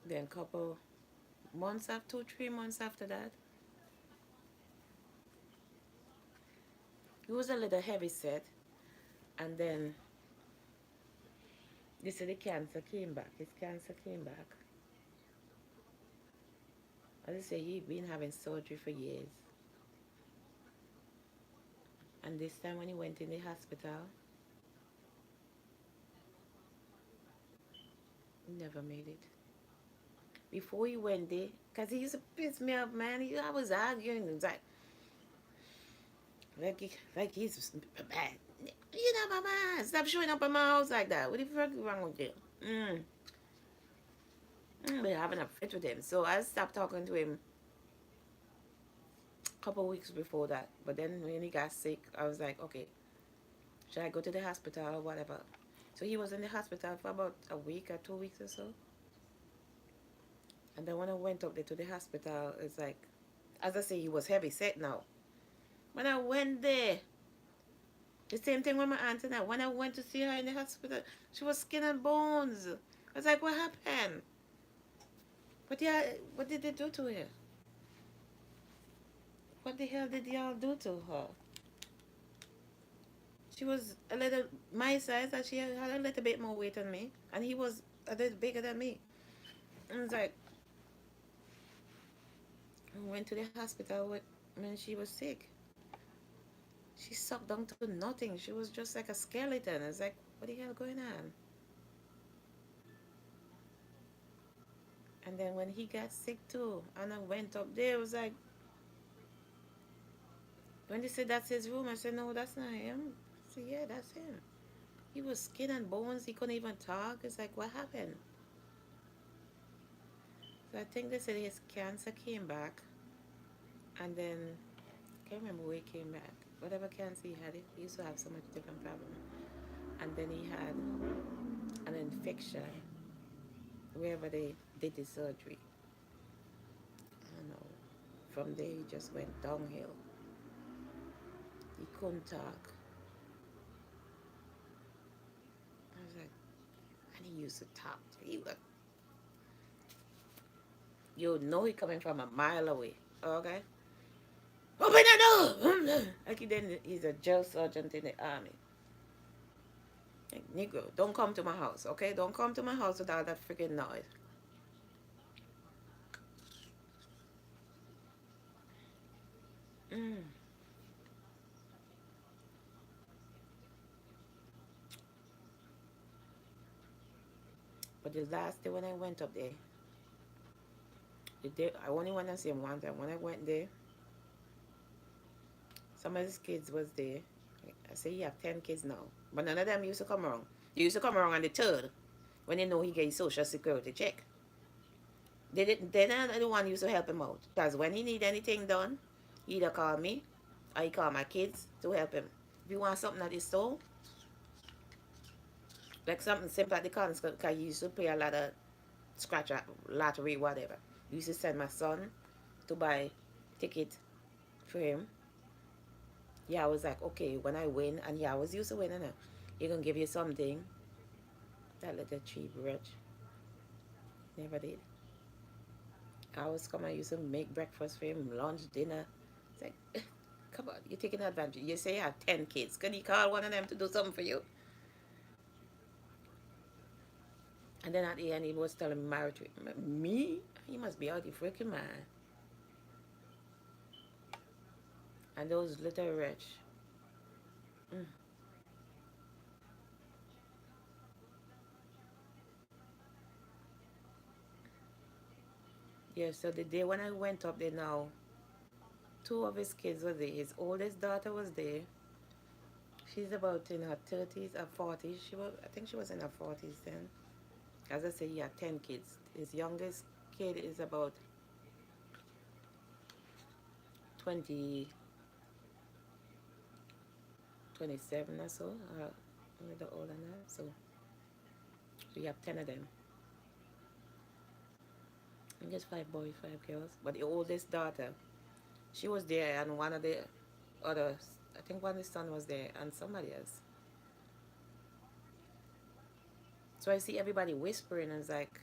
Then couple months after, 2, 3 months after that, he was a little heavy set. And then they said the cancer came back. His cancer came back. As I say, he'd been having surgery for years. And this time when he went in the hospital, he never made it. Before he went there, because he used to piss me off, man. I was arguing. It was like he's bad. You know, mama, stop showing up at my house like that. What the fuck is wrong with you? We're having a fit with him. So I stopped talking to him a couple of weeks before that. But then when he got sick, I was like, okay, should I go to the hospital or whatever? So he was in the hospital for about a week or 2 weeks or so. And then when I went up there to the hospital, it's like, as I say, he was heavy set now. When I went there, the same thing with my aunt and I. When I went to see her in the hospital, she was skin and bones. I was like, what happened? But yeah, what did they do to her? What the hell did y'all do to her? She was a little my size, and she had a little bit more weight than me, and he was a little bigger than me. And it's like, I went to the hospital when she was sick. She sucked down to nothing. She was just like a skeleton. It's like, what the hell going on? And then when he got sick too, and I went up there, it was like, when they said that's his room, I said, no, that's not him. I said, yeah, that's him. He was skin and bones. He couldn't even talk. It's like, what happened? So I think they said his cancer came back. And then, I can't remember where he came back. Whatever cancer he had, he used to have so much different problems. And then he had an infection wherever they did the surgery. I don't know. From there, he just went downhill. He couldn't talk. I was like, and he used to talk. You know he coming from a mile away. Okay? Open the door! Like he's a jail sergeant in the army. Like, Negro, don't come to my house, okay? Don't come to my house with all that freaking noise. But the last day when I went up there, I only went to see him once, and when I went there, some of his kids was there. I say he have 10 kids now. But none of them used to come around. They used to come around on the 3rd when they know he get his social security check. They're not the one used to help him out. Because when he need anything done, he either call me or he call my kids to help him. If you want something at the store, like something simple at the corner, because he used to play a lot of scratch lottery, whatever. He used to send my son to buy ticket for him. Yeah, I was like, okay, when I win, and yeah, I was used to winning it. He gonna give you something. That little cheap rich. Never did. I always come and used to make breakfast for him, lunch, dinner. It's like, come on, you're taking advantage. You say you have 10 kids. Can you call one of them to do something for you? And then at the end, he was telling me, married to me? He must be out the freaking man. And those little rich. Yeah, so the day when I went up there now, 2 of his kids were there. His oldest daughter was there. She's about in her 30s or 40s. I think she was in her 40s then. As I say, he had 10 kids. His youngest kid is about 20, 27 or so, a little older than that. So we have 10 of them. I guess 5 boys, 5 girls. But the oldest daughter, she was there, and one of the others, I think one of the son was there, and somebody else. So I see everybody whispering, and it's like,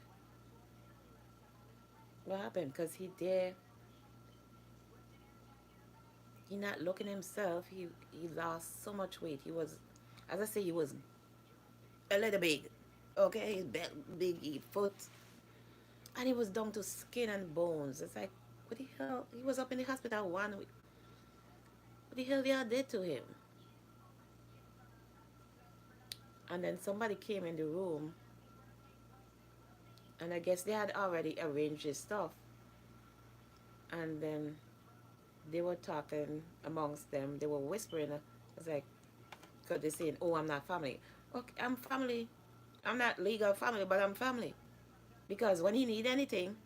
what happened? Because he not looking himself. He lost so much weight. He was, as I say, he was a little big. Okay, his big foot, and he was down to skin and bones. It's like, what the hell? He was up in the hospital 1 week. What the hell they did to him? And then somebody came in the room, and I guess they had already arranged his stuff. And then they were talking amongst them. They were whispering. It's like, because they're saying, "Oh, I'm not family." Okay, I'm family. I'm not legal family, but I'm family. Because when he need anything,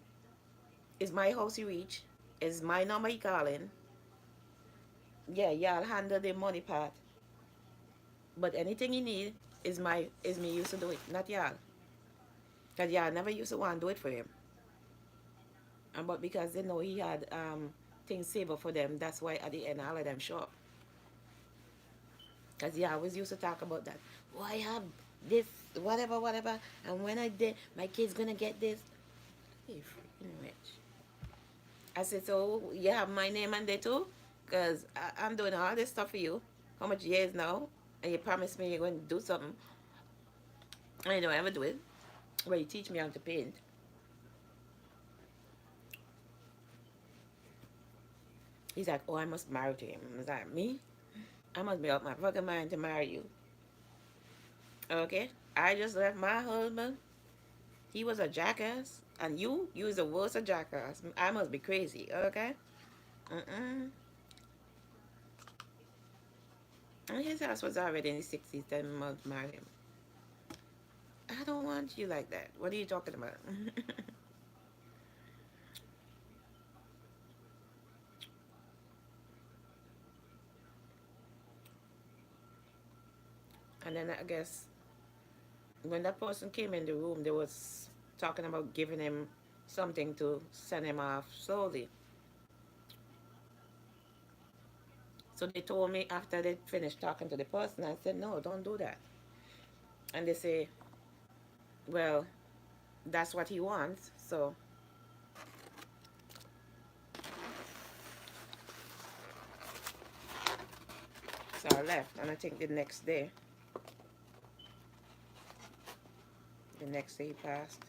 it's my house he reach. It's my number he calling. Yeah, y'all handle the money part. But anything he need is me used to do it, not y'all. Cause y'all never used to want to do it for him. And but because they know he had things saved up for them, that's why at the end all of them show up. Cause he always used to talk about that. Oh, I have this, whatever, whatever, and when I did, my kid's gonna get this. Hey, freaking rich. I said, so you have my name on there too? Because I'm doing all this stuff for you. How much years now? And you promised me you're going to do something. And you don't ever do it. Well, you teach me how to paint. He's like, oh, I must marry to him. I was like, me? I must be out my fucking mind to marry you. Okay? I just left my husband. He was a jackass. And you was the worst of jackass. I must be crazy. Okay? Mm-mm. And his house was already in the 60s. Then must marry him. I don't want you like that. What are you talking about? And then I guess when that person came in the room, they was talking about giving him something to send him off slowly. So they told me after they finished talking to the person, I said, no, don't do that. And they say, well, that's what he wants. So I left. And I think the next day he passed.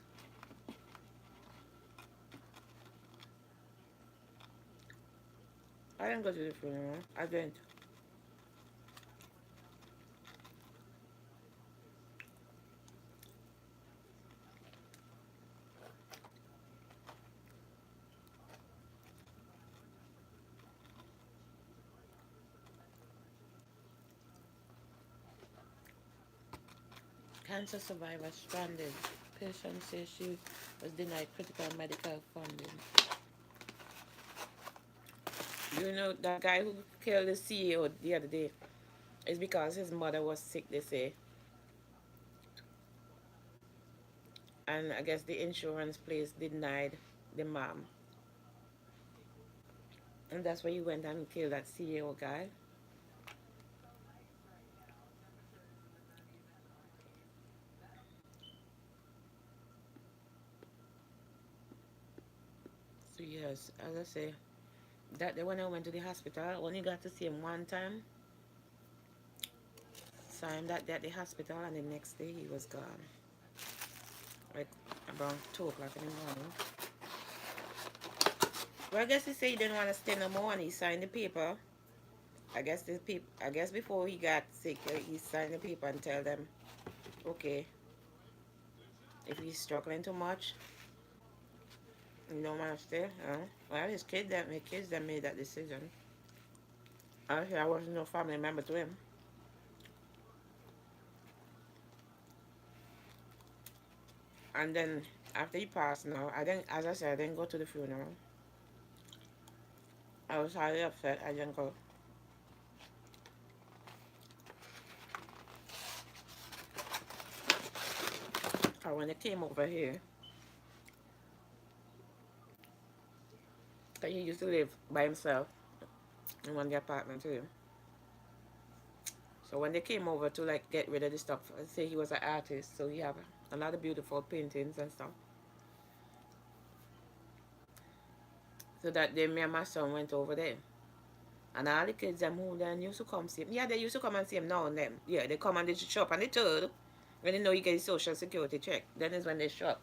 I didn't go to the funeral. I didn't. Cancer survivor stranded. Patient says she was denied critical medical funding. You know that guy who killed the CEO the other day is because his mother was sick, they say. And I guess the insurance place denied the mom. And that's why he went and killed that CEO guy. So yes, as I say, that day when I went to the hospital, I only got to see him one time. Saw him that day at the hospital, and the next day he was gone. Like about 2 o'clock in the morning. Well, I guess he said he didn't want to stay no more, and he signed the paper. I guess before he got sick, he signed the paper and tell them, okay, if he's struggling too much, you don't want to stay. Well, his kids that made that decision. Honestly, I wasn't no family member to him. And then after he passed, now I didn't, as I said, I didn't go to the funeral. I was highly upset I didn't go. Or when they came over here, 'cause he used to live by himself in one of the apartments too. So when they came over to like get rid of the stuff, I say he was an artist, so he have a lot of beautiful paintings and stuff. So that day me and my son went over there. And all the kids them who then used to come see him. Yeah, they used to come and see him now and then. Yeah, they come and they shop and they third. When they know you get your social security check, then is when they shop.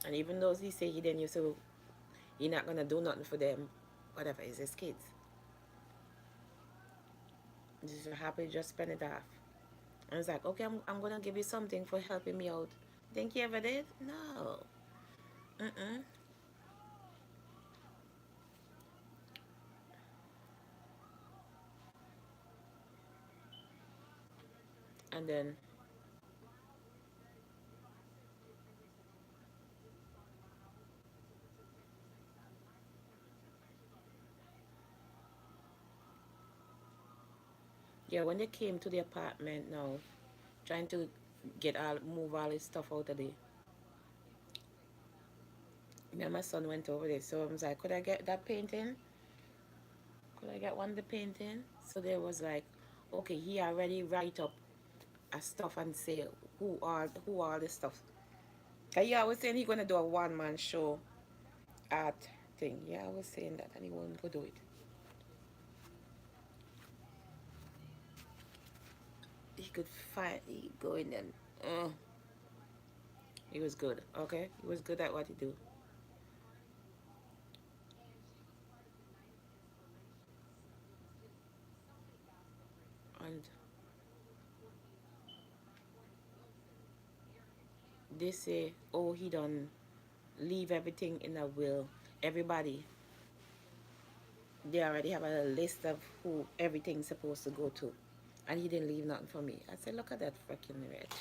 And even though he say he then used to, he not gonna do nothing for them, whatever, it's his kids. Just happy just spend it off. And it's like, okay, I'm gonna give you something for helping me out. Think you ever did? No. Mm-mm. And then, yeah, when they came to the apartment now, trying to move all his stuff out of there. Me and my son went over there, so I was like, could I get that painting? Could I get one of the painting? So there was like, okay, he already write up a stuff and say who are the stuff. Cause yeah, I was saying he gonna do a one man show art thing. Yeah, I was saying that and he won't go do it. He could find he go in and he was good, okay? He was good at what he do. And they say, oh, he done leave everything in a will. Everybody, they already have a list of who everything's supposed to go to. And he didn't leave nothing for me. I said, look at that freaking rich.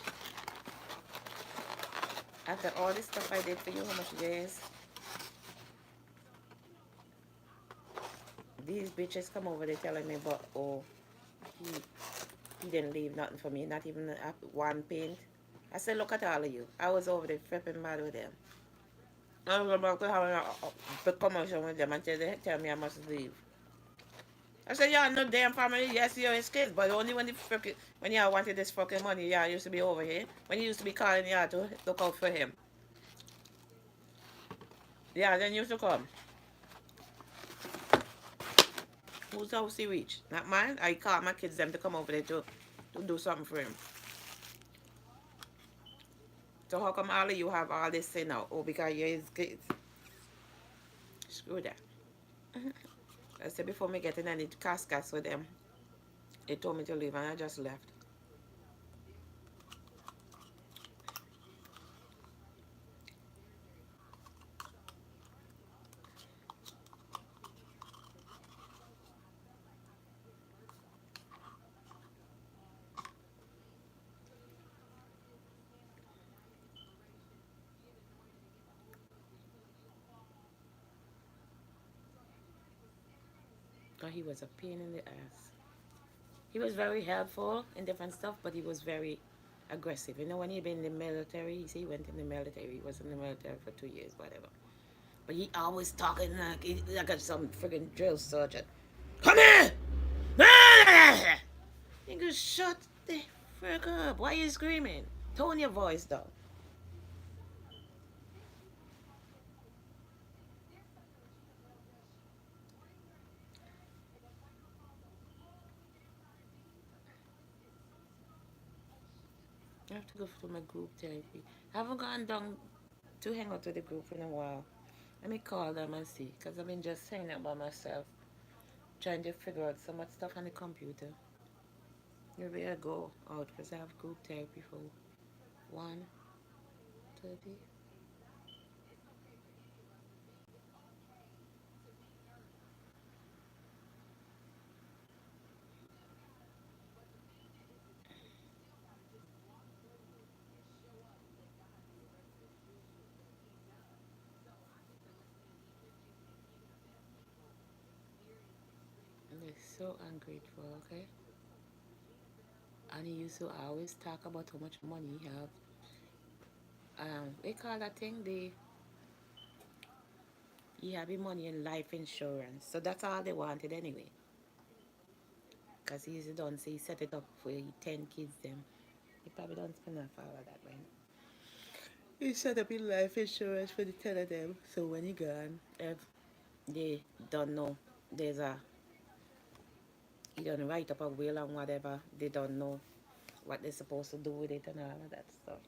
After all this stuff I did for you, how much it is? These bitches come over there telling me, but oh, he he didn't leave nothing for me, not even one paint. I said, look at all of you. I was over there flipping mad with them. I was about to have a big commotion with them until they tell me I must leave. I said, yeah, no damn family. Yes, you're his kids, but only when when y'all wanted this fucking money, y'all used to be over here. When he used to be calling y'all to look out for him. Yeah, then you used to come. Whose house he reach? Not mine. I call my kids them to come over there to do something for him. So how come all of you have all this say now? Oh, because you're his kids. Screw that. I said before me getting any cascas with them, they told me to leave and I just left. Because he was a pain in the ass. He was very helpful in different stuff, but he was very aggressive. You know, when he been in the military, he said he went in the military. He was in the military for 2 years, whatever. But he always talking like some freaking drill sergeant. Come here! Nigga, shut the frick up. Why are you screaming? Tone your voice down. I have to go for my group therapy. I haven't gone down to hang out with the group in a while. Let me call them and see, because I've been just hanging out by myself, trying to figure out so much stuff on the computer. Maybe I go out because I have group therapy for 1:30. so ungrateful, okay? And he used to always talk about how much money he have. They call that thing the he have his money in life insurance. So that's all they wanted anyway. Cause he's done, so he set it up for 10 kids them. He probably don't spend enough all of that, man. He set up his life insurance for the 10 of them. So when he gone, if they don't know, there's a he don't write up a will and whatever. They don't know what they're supposed to do with it and all of that stuff.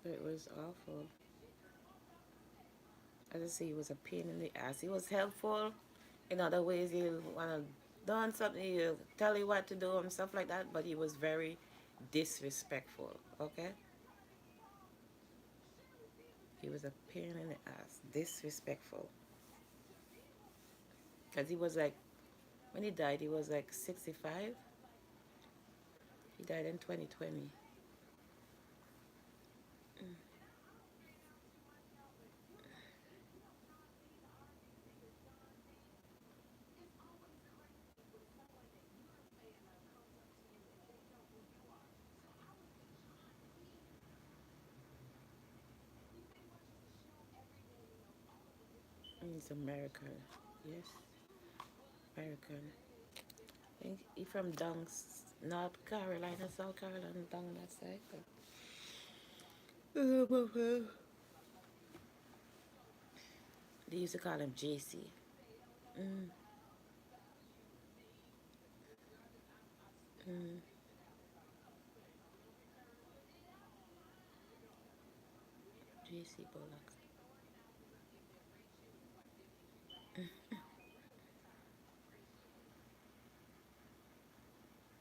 But it was awful. As I say, he was a pain in the ass. He was helpful. In other ways, he'll want to done something, he'll tell you what to do and stuff like that. But he was very disrespectful. Okay, he was a pain in the ass, disrespectful. Cause he was like, when he died, he was like 65. He died in 2020. He's American. Yes, American. I think he from Dunks, North Carolina, South Carolina, down that side. They used to call him JC. Mm, mm, JC Bullock.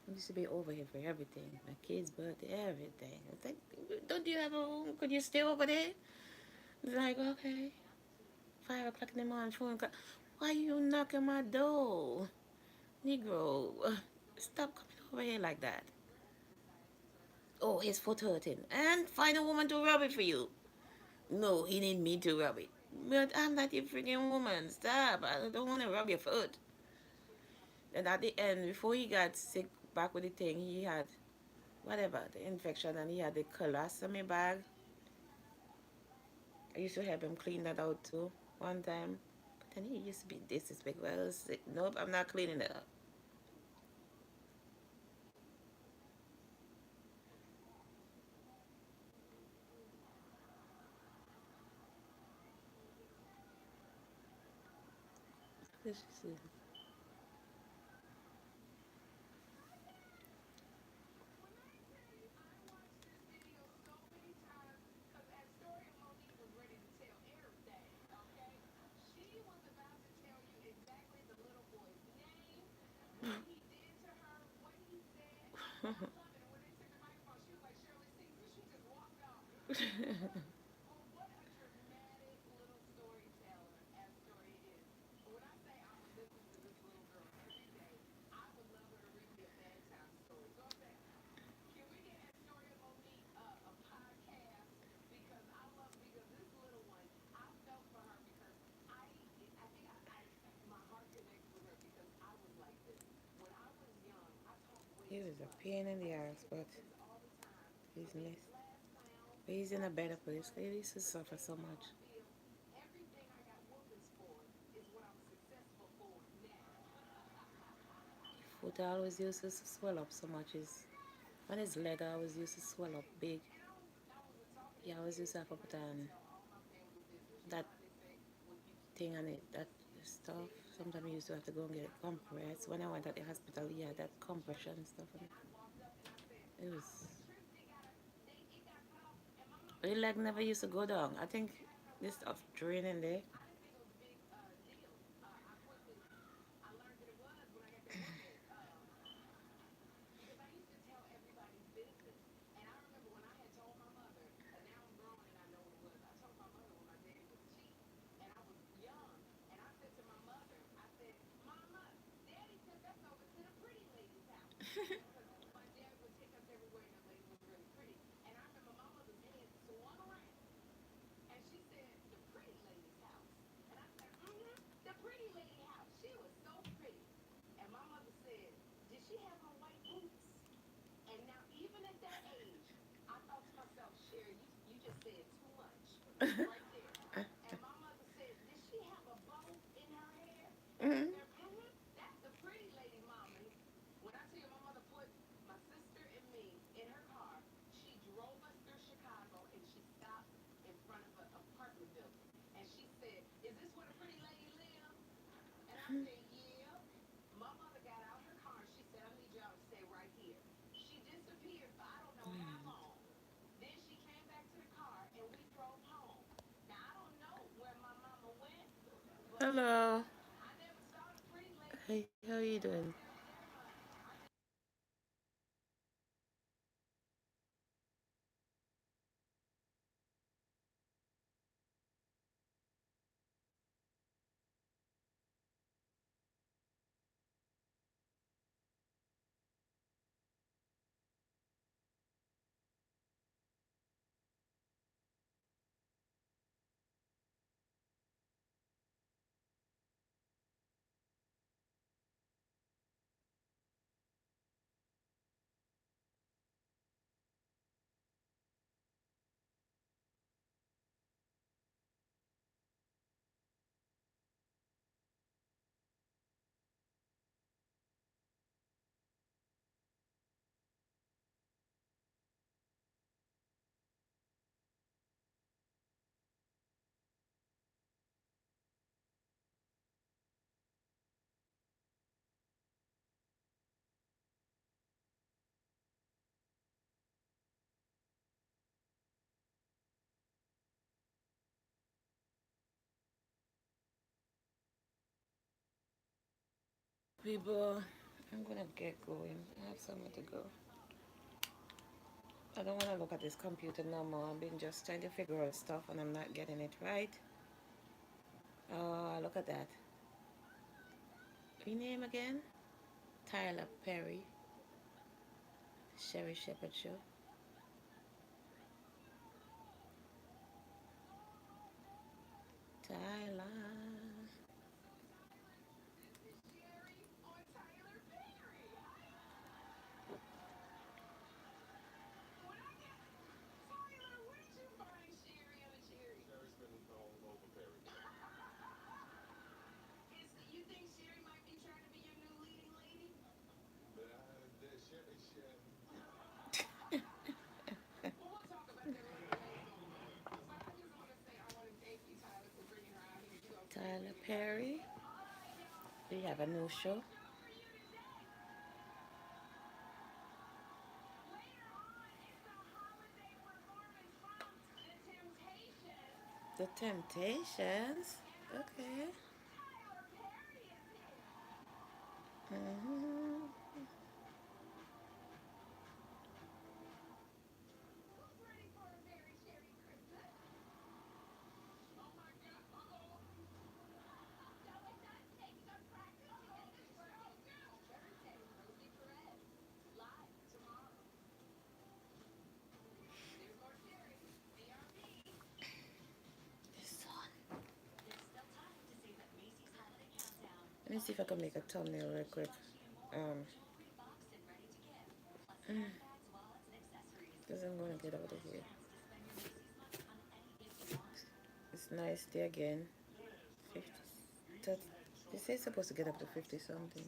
I used to be over here for everything. My kids' birthday, everything. I think, don't you have a home? Could you stay over there? It's like, okay, 5 o'clock in the morning, phone call. Why you knocking my door? Negro, stop coming over here like that. Oh, his foot hurt him. And find a woman to rub it for you. No, he need me to rub it. But I'm not your freaking woman. Stop. I don't want to rub your foot. And at the end, before he got sick back with the thing, he had whatever, the infection, and he had the colostomy bag. I used to help him clean that out too one time. But then he used to be disrespectful. I was like, nope, I'm not cleaning it up. Let's just see. He was a pain in the ass, but he's missed. But he's in a better place. He used to suffer so much. Foot always used to swell up so much. When his leg always used to swell up big. He always used to have to put on that thing on it, that stuff. Sometimes he used to have to go and get it compressed. When I went at the hospital, he had that compression stuff on it. It was, the leg never used to go down. I think this stuff draining there. Mhm. Hello. Hey, how are you doing? People, I'm gonna get going. I have somewhere to go. I don't want to look at this computer no more. I've been just trying to figure out stuff and I'm not getting it right. Oh, look at that. Your name again? Tyler Perry. Sherry Shepherd Show. Tyler. Tyler Perry. Do you have a new show? The Temptations. Okay. Hmm. This one. Let me see if I can make a thumbnail real quick. Um, because I'm gonna get out of here. It's nice day again. 50. They say it's supposed to get up to 50 something.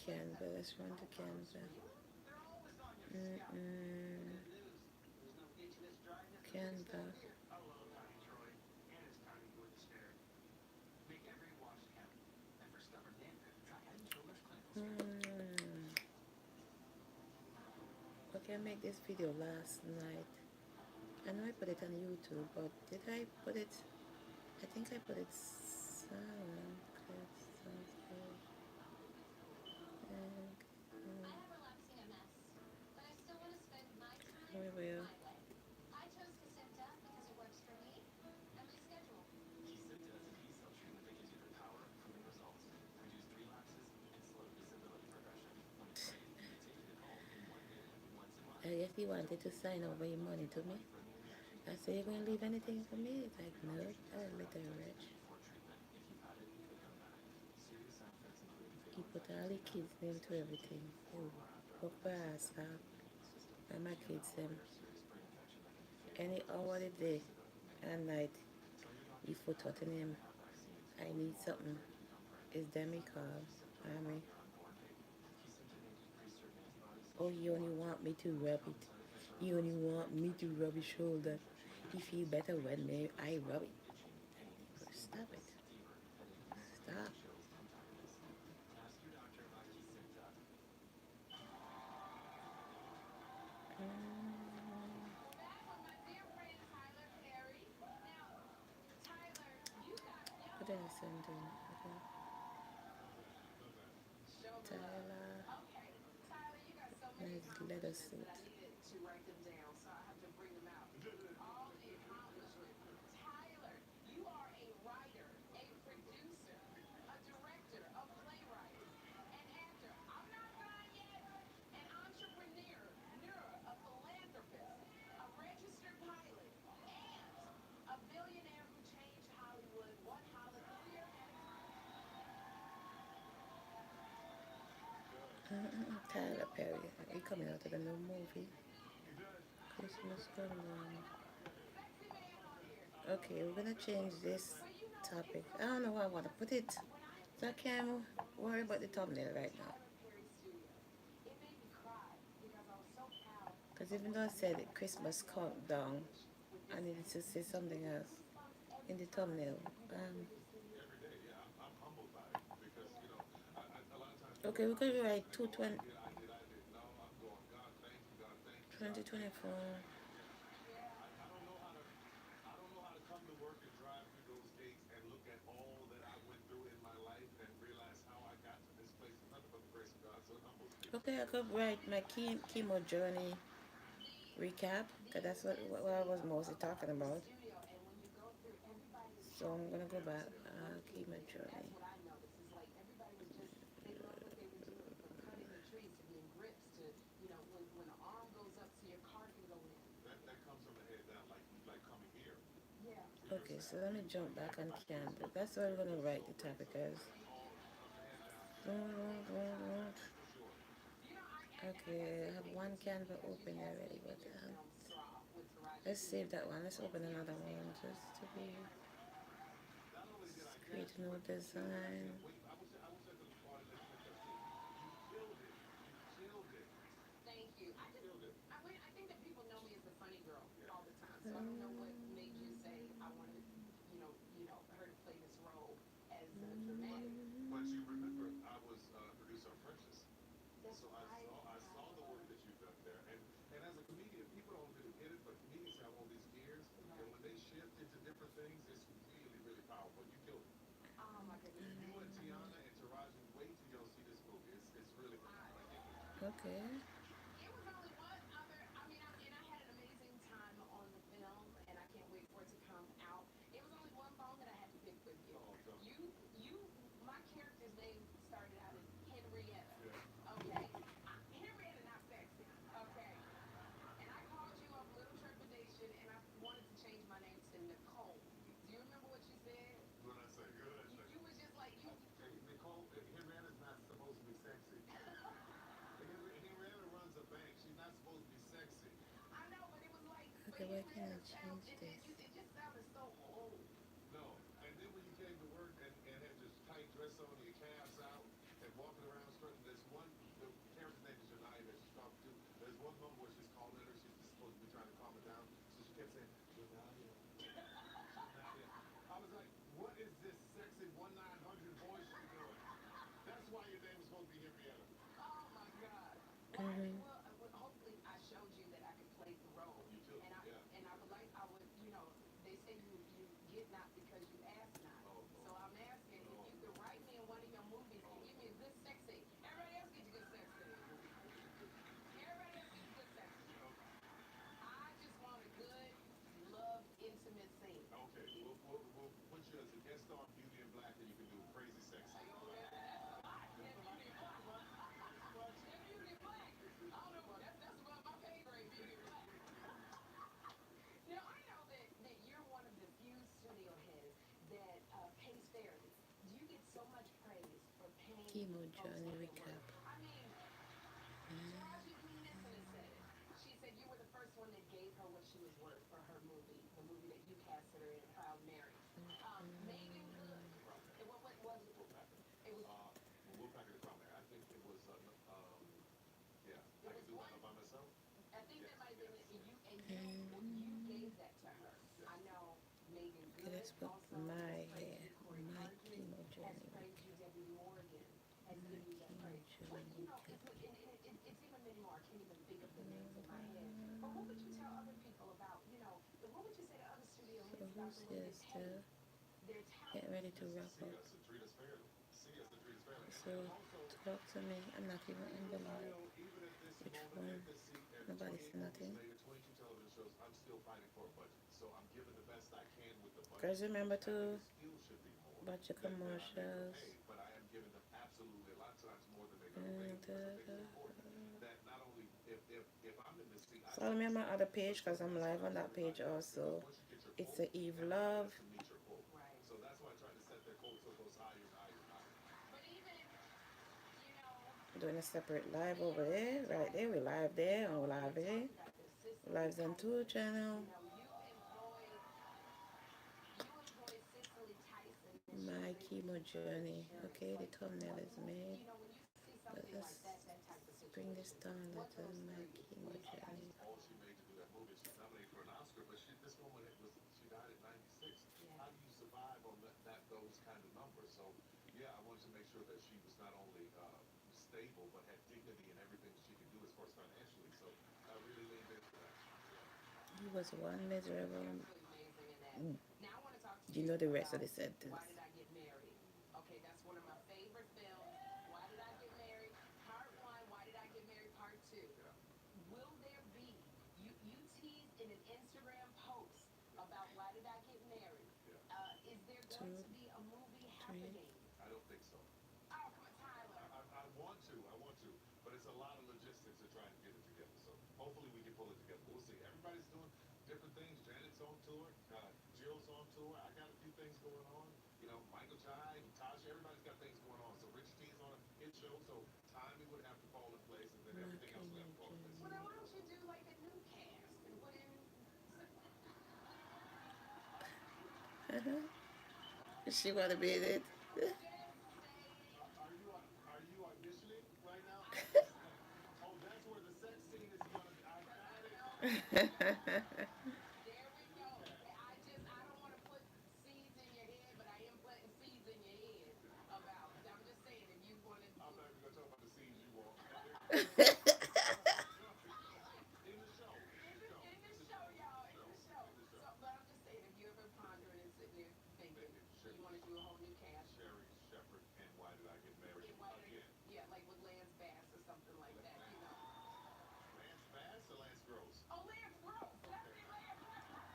Canva. Let's run to Canva. Mm-mm. Canva. Hmm. Okay, I made this video last night. I know I put it on YouTube, but did I put it? I think I put it silent. We will. asked he wanted to sign over your money to me. I said, you going to leave anything for me? He's like, no, I little rich. He put all the kids' name to everything. He work my ass off. And my kids, any hour of the day and night, he put out in him. I need something. It's them he call. I mean, oh, you only want me to rub it. You only want me to rub his shoulder. He feel better when I rub it. Stop it. Stop. What else I'm doing? Tyler. Nice leather suit. Tyler Perry. He coming out with a new movie. Christmas Wonderland. Okay, we're gonna change this topic. I don't know where I want to put it. So I can't worry about the thumbnail right now. Because even though I said Christmas countdown, I needed to say something else in the thumbnail. Okay, we're going to write 2024. Okay, I could write my chemo journey recap, because that's what I was mostly talking about. So I'm gonna go back. Chemo journey. Okay, so let me jump back on Canva. That's what I'm gonna write the topic as. Okay, I have one Canva open already, but let's save that one. Let's open another one just to be create a new design. Okay. Okay, where can I change this? Mm-hmm. chemo journey recap. Okay, let's put my hair, my chemo journey recap. My chemo journey recap. So who's here still? Getting ready to wrap up. So talk to me. I'm not even in the live. Which one? Nobody said nothing. Guys, remember to watch your commercials. Follow me on my other page because I'm live on that page also. It's the Eve Love. Doing a separate live over there. Right there. We live there and we live here. Lives on two channel. My chemo journey. Okay, the thumbnail is made. Let us bring this down. Let us my chemo journey. He was one miserable. You know the rest of the sentence. Two, three. My chemo journey. She wanna be in it.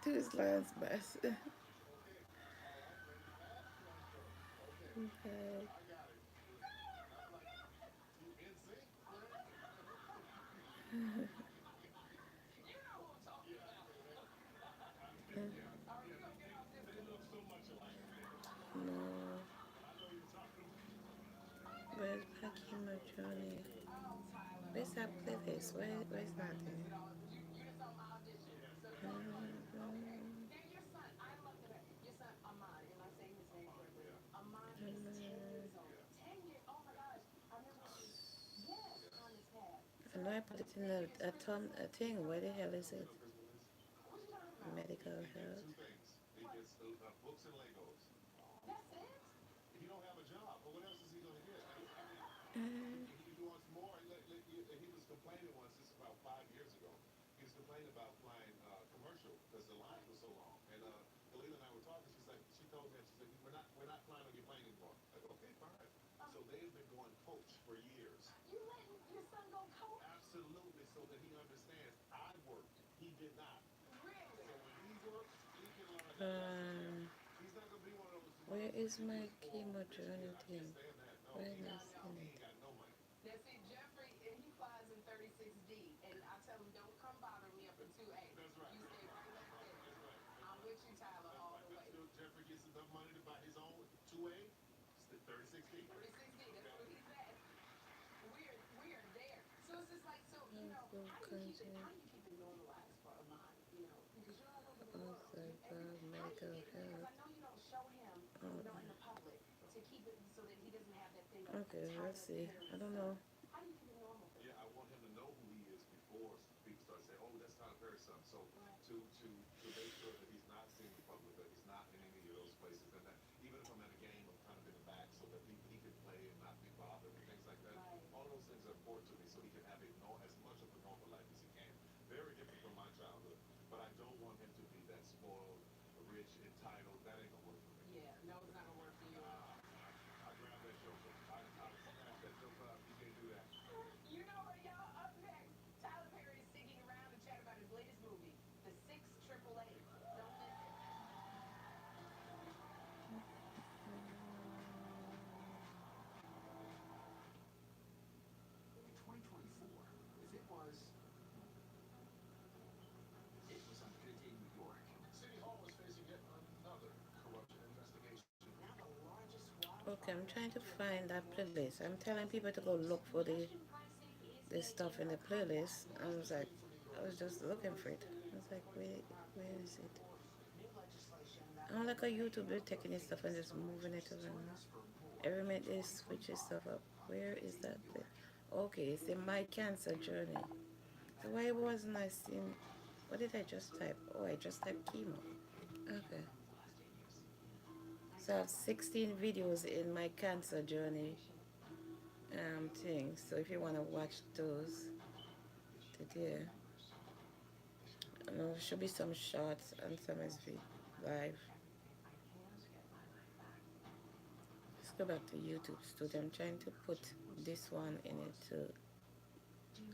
Two Lance Bass. Okay. No. Where's my chemo journey? Where's that playlist? Where's that thing? I know I put it in a thing. Where the hell is it? Medical health. Um, where is my chemo journey thing? Where am I seeing it? Full content. Outside God, medical health. Okay, let's see. I don't know. Okay, I'm trying to find that playlist. I'm telling people to go look for the this stuff in the playlist. I was just looking for it. I was like, where is it? I'm like a YouTuber taking this stuff and just moving it around. Every minute they switch this stuff up. Where is that? Okay, it's in my cancer journey. So why wasn't I seeing? What did I just type? Oh, I just typed chemo. Okay. So I have 16 videos in my cancer journey thing. So if you want to watch those today, there should be some shots and some SV live. Let's go back to YouTube studio. I'm trying to put this one in it too.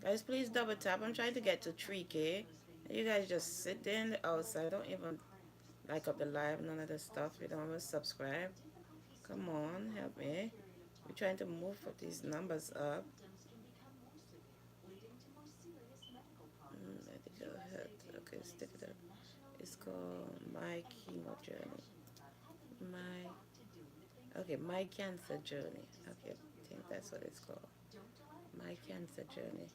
Guys, please double tap. I'm trying to get to 3K. You guys just sit there in the outside. Don't even like up the live, none of the stuff. You don't even subscribe. Come on, help me. We're trying to move these numbers up. Medical health. Okay, stick it up. It's called My Chemo Journey. My Cancer Journey. Okay, I think that's what it's called. My Cancer Journey.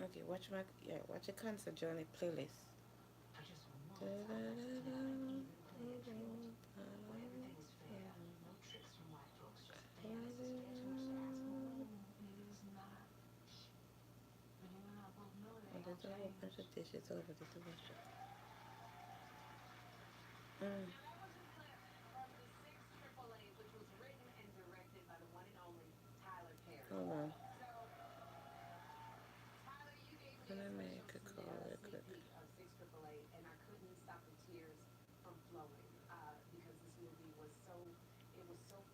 Okay, watch the Cancer Journey playlist. There's a whole bunch of dishes over the delicious. Hold on. Let me make a call real quick.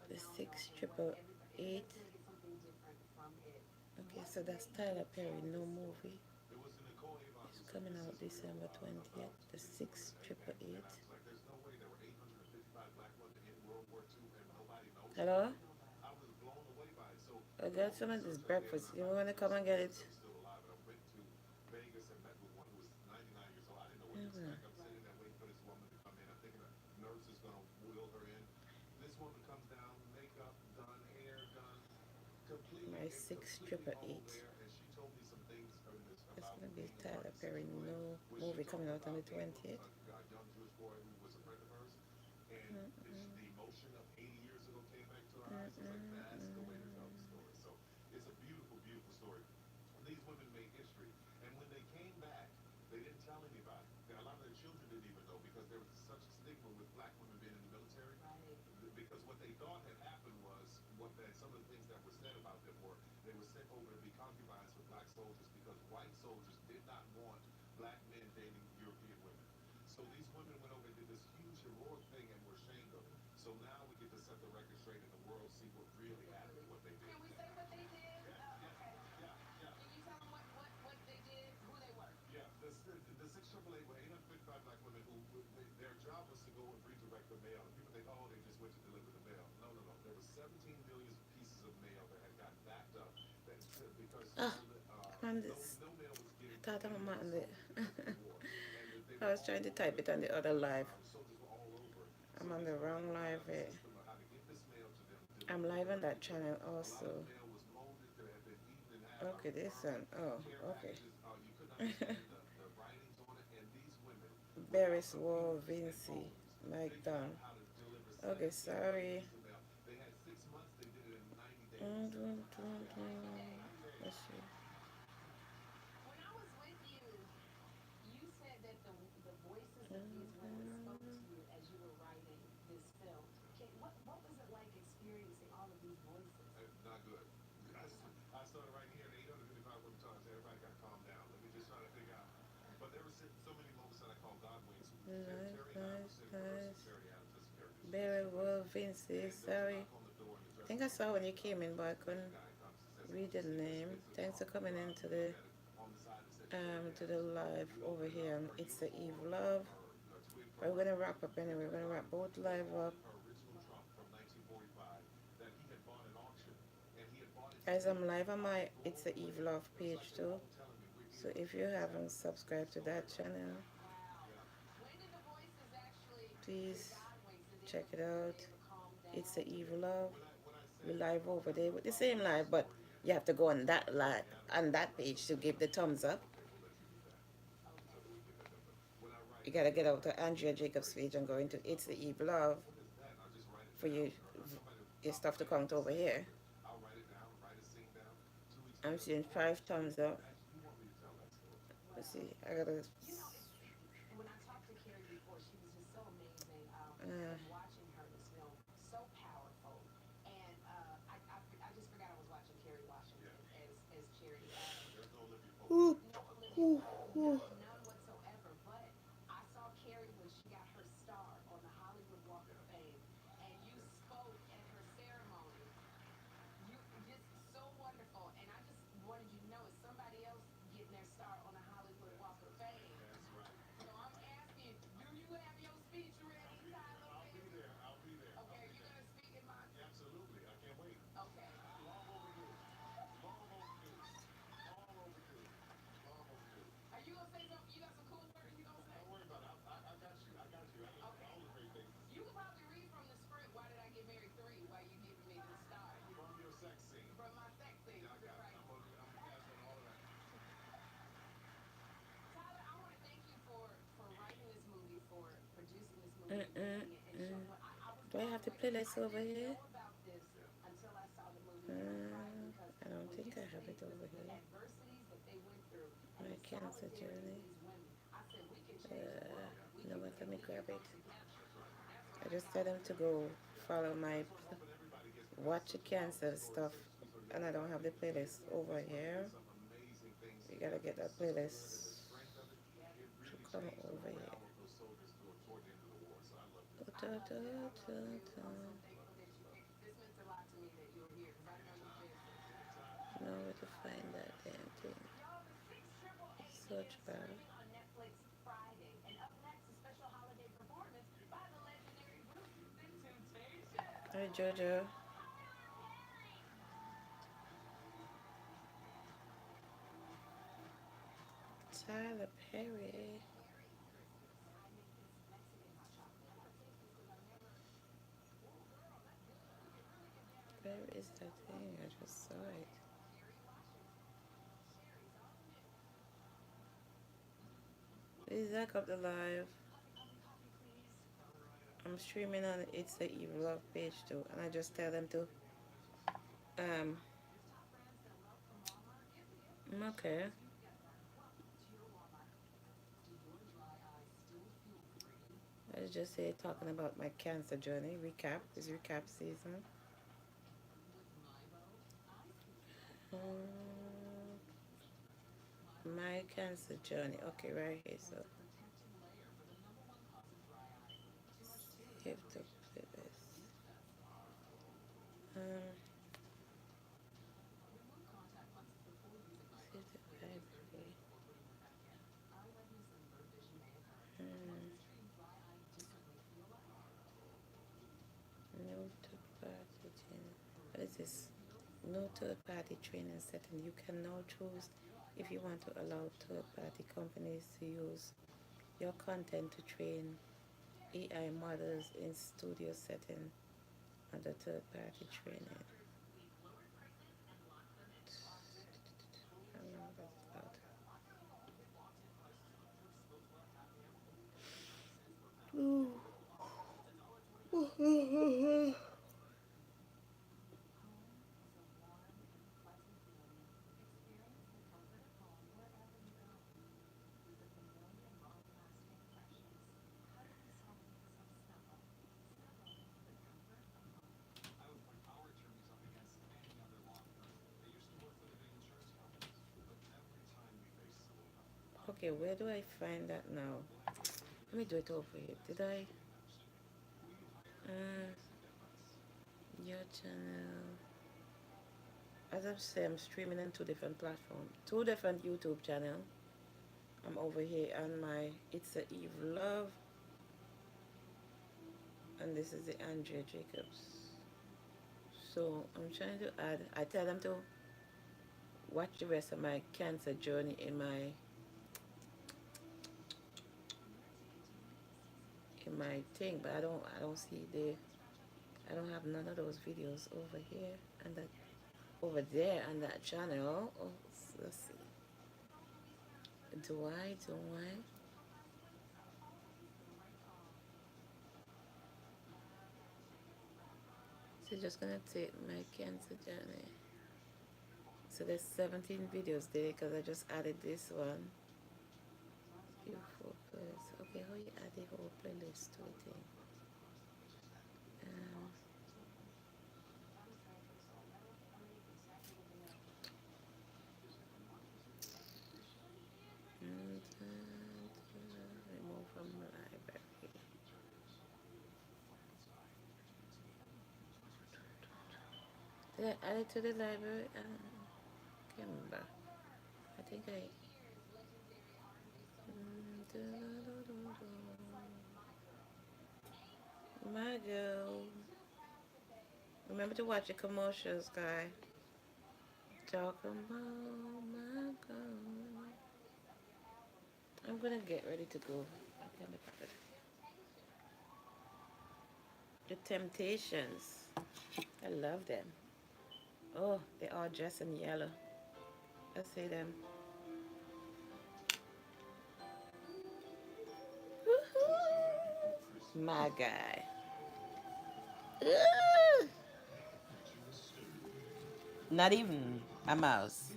The 688. Okay, so that's Tyler Perry, no movie. It's coming out December 20th. The 6888. Hello? I got some of this breakfast. You want to come and get it? My 6888. It's gonna be Tyler Perry no movie coming out on the 20th. Ah, on this. I thought I'm on the. I was trying to type it on the other live. I'm on the wrong live. I'm live on that channel also. Okay, this one. Oh, okay. Barris Wall, Vinci, Mike Dunn. Okay, sorry. Let's see. Nice, nice, nice. Barry Wall, Vinci, sorry. I think I saw when you came in, but I couldn't read the name. Thanks for coming into the to the live over here. It's the Eve Love. We're gonna wrap up anyway. We're gonna wrap both live up. As I'm live on my It's the Eve Love page too. So if you haven't subscribed to that channel, please check it out. It's the Eve Love. We live over there with the same live, but you have to go on that live on that page to give the thumbs up. You gotta get out to Andrea Jacobs page and go into It's the Eve Love for your stuff to count over here. I'm seeing 5 thumbs up. Let's see. I gotta. Ooh, ooh, ooh. Do I have the playlist over here? I don't think I have it over here. My cancer journey. You know what? Let me grab it. I just tell them to go follow my watch the cancer stuff, and I don't have the playlist over here. You gotta get that playlist to come over here. Da, da, da, da. Know where to find that damn thing. Search bar. Hi Jojo. Tyler Perry. Where is that thing? I just saw it. Please back up the live. I'm streaming on It's the Evil Love page too, and I just tell them to um okay. I just say talking about my cancer journey. Recap is recap season. My cancer journey. Okay, right here. So save the playlist. Um, save the library. Hmm. No third party training. What is this? No third party training setting. You can now choose if you want to allow third party companies to use your content to train AI models in studio setting under third party training. I don't know what that's about. Okay, where do I find that now? Let me do it over here. Did I? Uh, your channel. As I say, I'm streaming on two different platforms, two different YouTube channels. I'm over here on my It's a Eve Love, and this is the Andrea Jacobs. So I'm trying to add. I tell them to watch the rest of my cancer journey in my thing, but I don't see the I don't have none of those videos over here and that over there on that channel. Oh, let's see. Do I? Do I? So just gonna take my cancer journey. So there's 17 videos there because I just added this one. Beautiful place. Okay, how you add the whole playlist to it? Um, and, remove from library. Did I add it to the library? Can't remember. I think I. My girl. Remember to watch the commercials, guy. Talk about my girl. I'm gonna get ready to go. The Temptations. I love them. Oh, they all dressed in yellow. I see them. Woohoo! My guy. Ooh. Not even a mouse.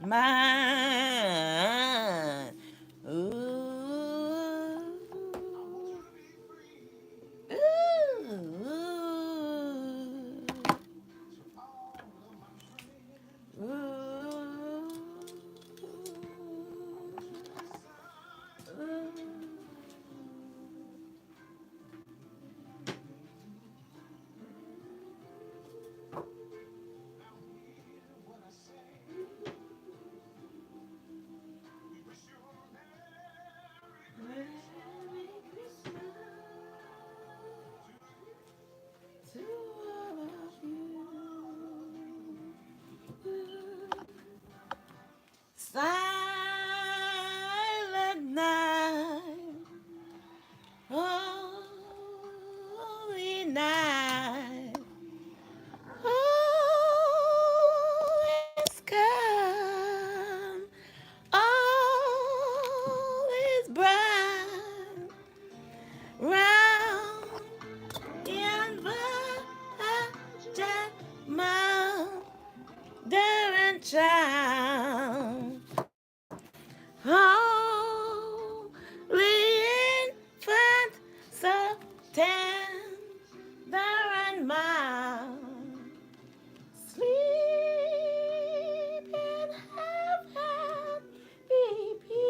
Mine. Ooh. Ooh. Ooh. Silent night, holy night, all is calm, all is bright, round tender and mild, sleep in heaven, be peace.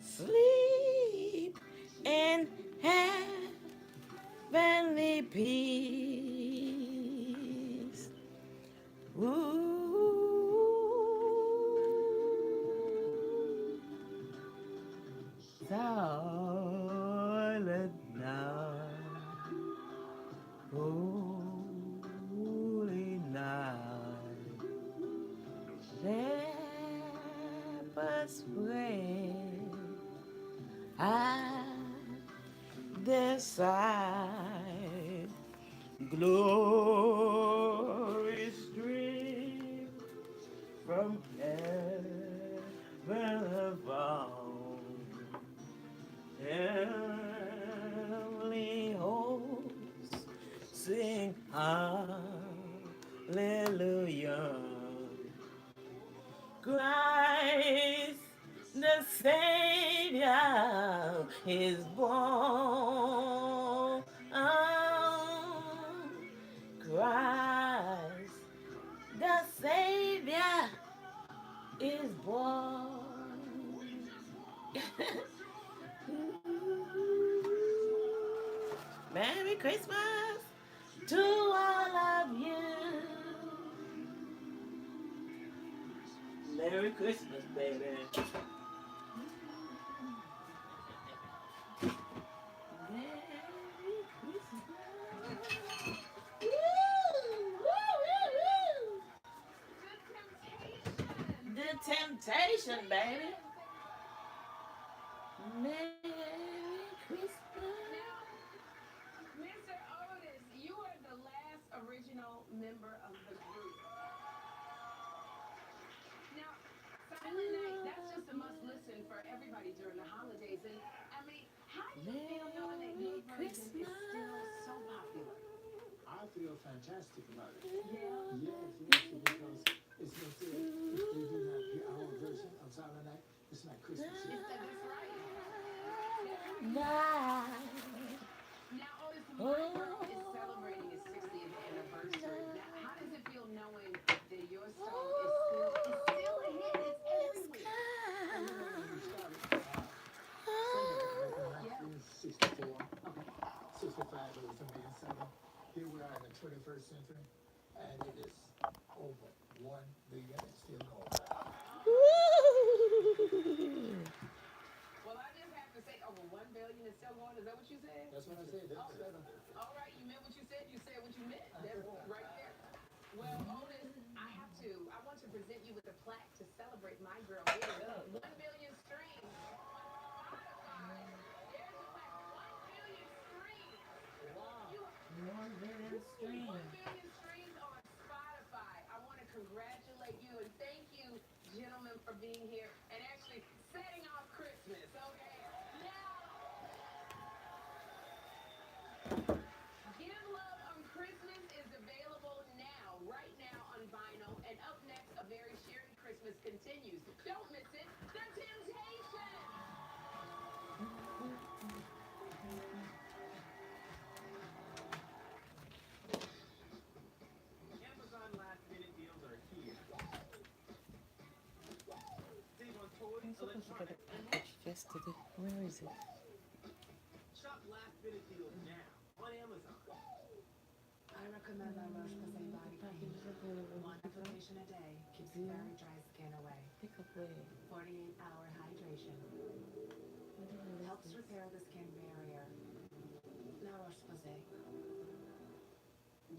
Sleep in heavenly peace. Ooh. Silent night, holy night, shepherds pray at their side. Glory stream from heaven above. Heavenly hosts sing hallelujah. Christ the Savior is born. Christ the Savior is born. Merry Christmas to all of you. Merry Christmas, baby. Merry Christmas. Woo! The Temptation, baby. Merry Christmas. Mr. Otis, you are the last original member of the group. Now, Silent Night, that's just a must listen for everybody during the holidays. And I mean, how do you feel knowing that your Merry version is Christmas. still so popular? I feel fantastic about it. Yeah. Yes, because it's no fair. If they do not hear our version of Silent Night, it's not Christmas yet. That's right. Night. Now, Otis, my girl is celebrating its 60th anniversary. Now, how does it feel knowing that your song is still a hit? It's everywhere. Singing is 64. 65 it was a million seven. Here we are in the 21st century, and it is over 1 billion and still going. Well, I just have to say, over 1 billion is still going. Is that what you said? That's what I said. That's seven. All right, you meant what you said. You said what you meant. That's right there. Well, Otis, I want to present you with a plaque to celebrate my girl. Here it is. 1 billion streams. Spotify. There's your plaque. 1 billion streams. Wow. 1 million 1 streams. billion streams on Spotify. I want to congratulate you and thank you, gentlemen, for being here and actually setting off Christmas. Okay. Now, Give Love on Christmas is available now, right now on vinyl. And up next, A Very Sharing Christmas continues. Don't miss it. The Temptation. Amazon last minute deals are here. Save on toys, I'm supposed to get electronics, a package yesterday. Where is it? shop last minute deals now on Amazon. I recommend La Roche-Posay body cream. Package is available. One application a day keeps Yeah. very dry skin away. Pick up where? 48-hour hydration. What the hell is Helps this? repair the skin barrier. La Roche-Posay.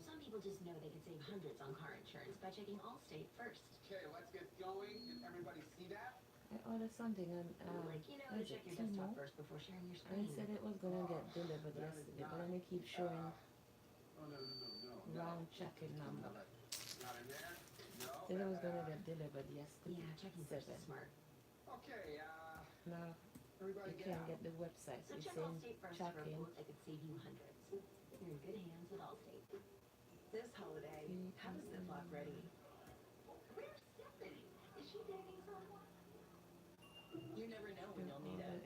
Some people just know they can save hundreds on car insurance by checking Allstate first. Okay, let's get going. Can everybody see that? I ordered something on Like, you know, what to is check it, your desktop Timo? first before sharing your And it screen. said it was gonna get delivered yesterday, but then they keep showing Oh, no. wrong tracking number. Not in there? No. Said it was gonna get delivered yesterday. Yeah, checking first is 7. smart. Okay, Now everybody you get can't out. get the website. So It's check saying Allstate first for a tracking. quote that could save you hundreds. You're in good hands with Allstate. This holiday, have a Ziploc ready. Where's Stephanie? Is she dating someone? You never know when you'll need it.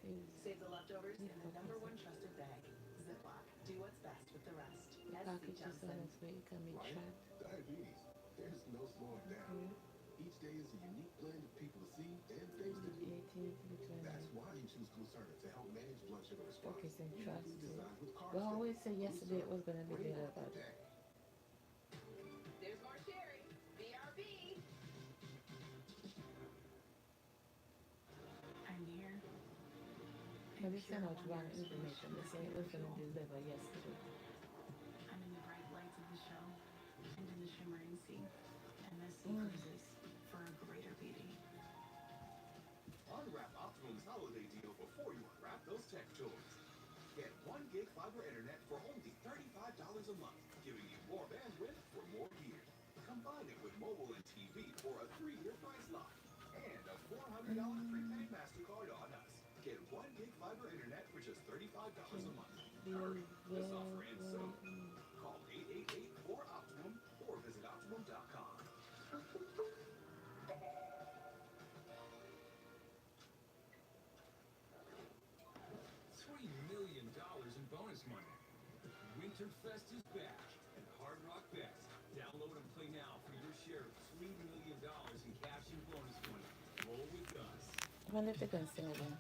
package is so much where you can be Right? tracked. Diabetes. There's no slowing down. Okay. Each day is a unique blend of people to see and things to do. 18 to the 20. That's why you choose Glucerna to help manage blood sugar response. Focus and trust. Uniquely designed with We carbs. always say yesterday it was going to be Bring better, on but the day. There's more Sherry. BRB. I'm here. there is so much wrong information. They say it was going to deliver yesterday. I'm in the bright lights of the show and in the shimmering sea. And this sea cruises for a greater beauty. Unwrap Optimum's holiday deal before you unwrap those tech toys. Get 1 gig fiber internet for only $35 a month, giving you more bandwidth for more gear. Combine it with mobile and TV for a 3-year price lock and a $400 prepaid MasterCard on us. Get 1 gig fiber internet for just $35 a month. Hurry, this offer ends soon. Call 888-4-OPTIMUM or visit Optimum.com. $3 million in bonus money. Winterfest is back, and Hard Rock Bets. Download and play now for your share of $3 million in cash and bonus money. Roll with us. I wonder if they can sing again.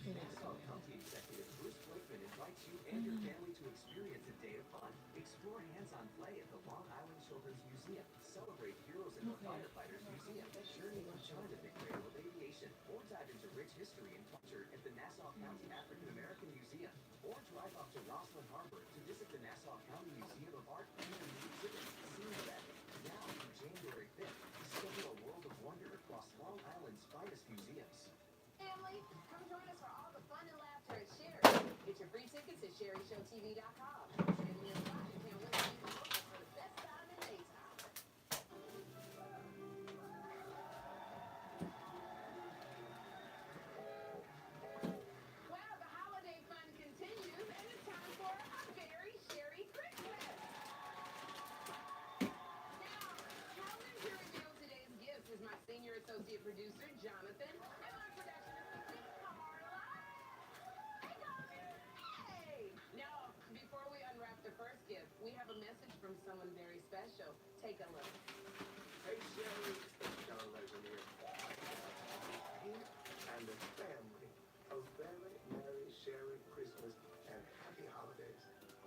Nassau County Executive Bruce Blakeman invites you and your family to experience a day of fun. Explore hands-on play at the Long Island Children's Museum. Celebrate Heroes in the Firefighters Museum. Journey on China, the Cradle of Aviation. Or dive into rich history and culture at the Nassau County African American Museum. Or drive up to Roslyn Harbor to visit the Nassau County Museum of Art and exhibit Scene That. Now through January 5th, discover a world of wonder across Long Island's finest museums. Family, come join us for all the fun and laughter at Sherry. Get your free tickets at SherryShowTV.com. Saving your spot, you can't wait to be local for the best time in daytime. Well, the holiday fun continues, and it's time for a very Sherry Christmas. Now, helping to reveal today's gifts is my senior associate producer, Jonathan, and my production assistant, Carla. Hey, Carla. Hey! Now, before we unwrap the first gift, we have a message from someone very special. Take a look. Hey, Sherry. John Legend here. Me and the family. A very Merry Sherry Christmas and Happy Holidays.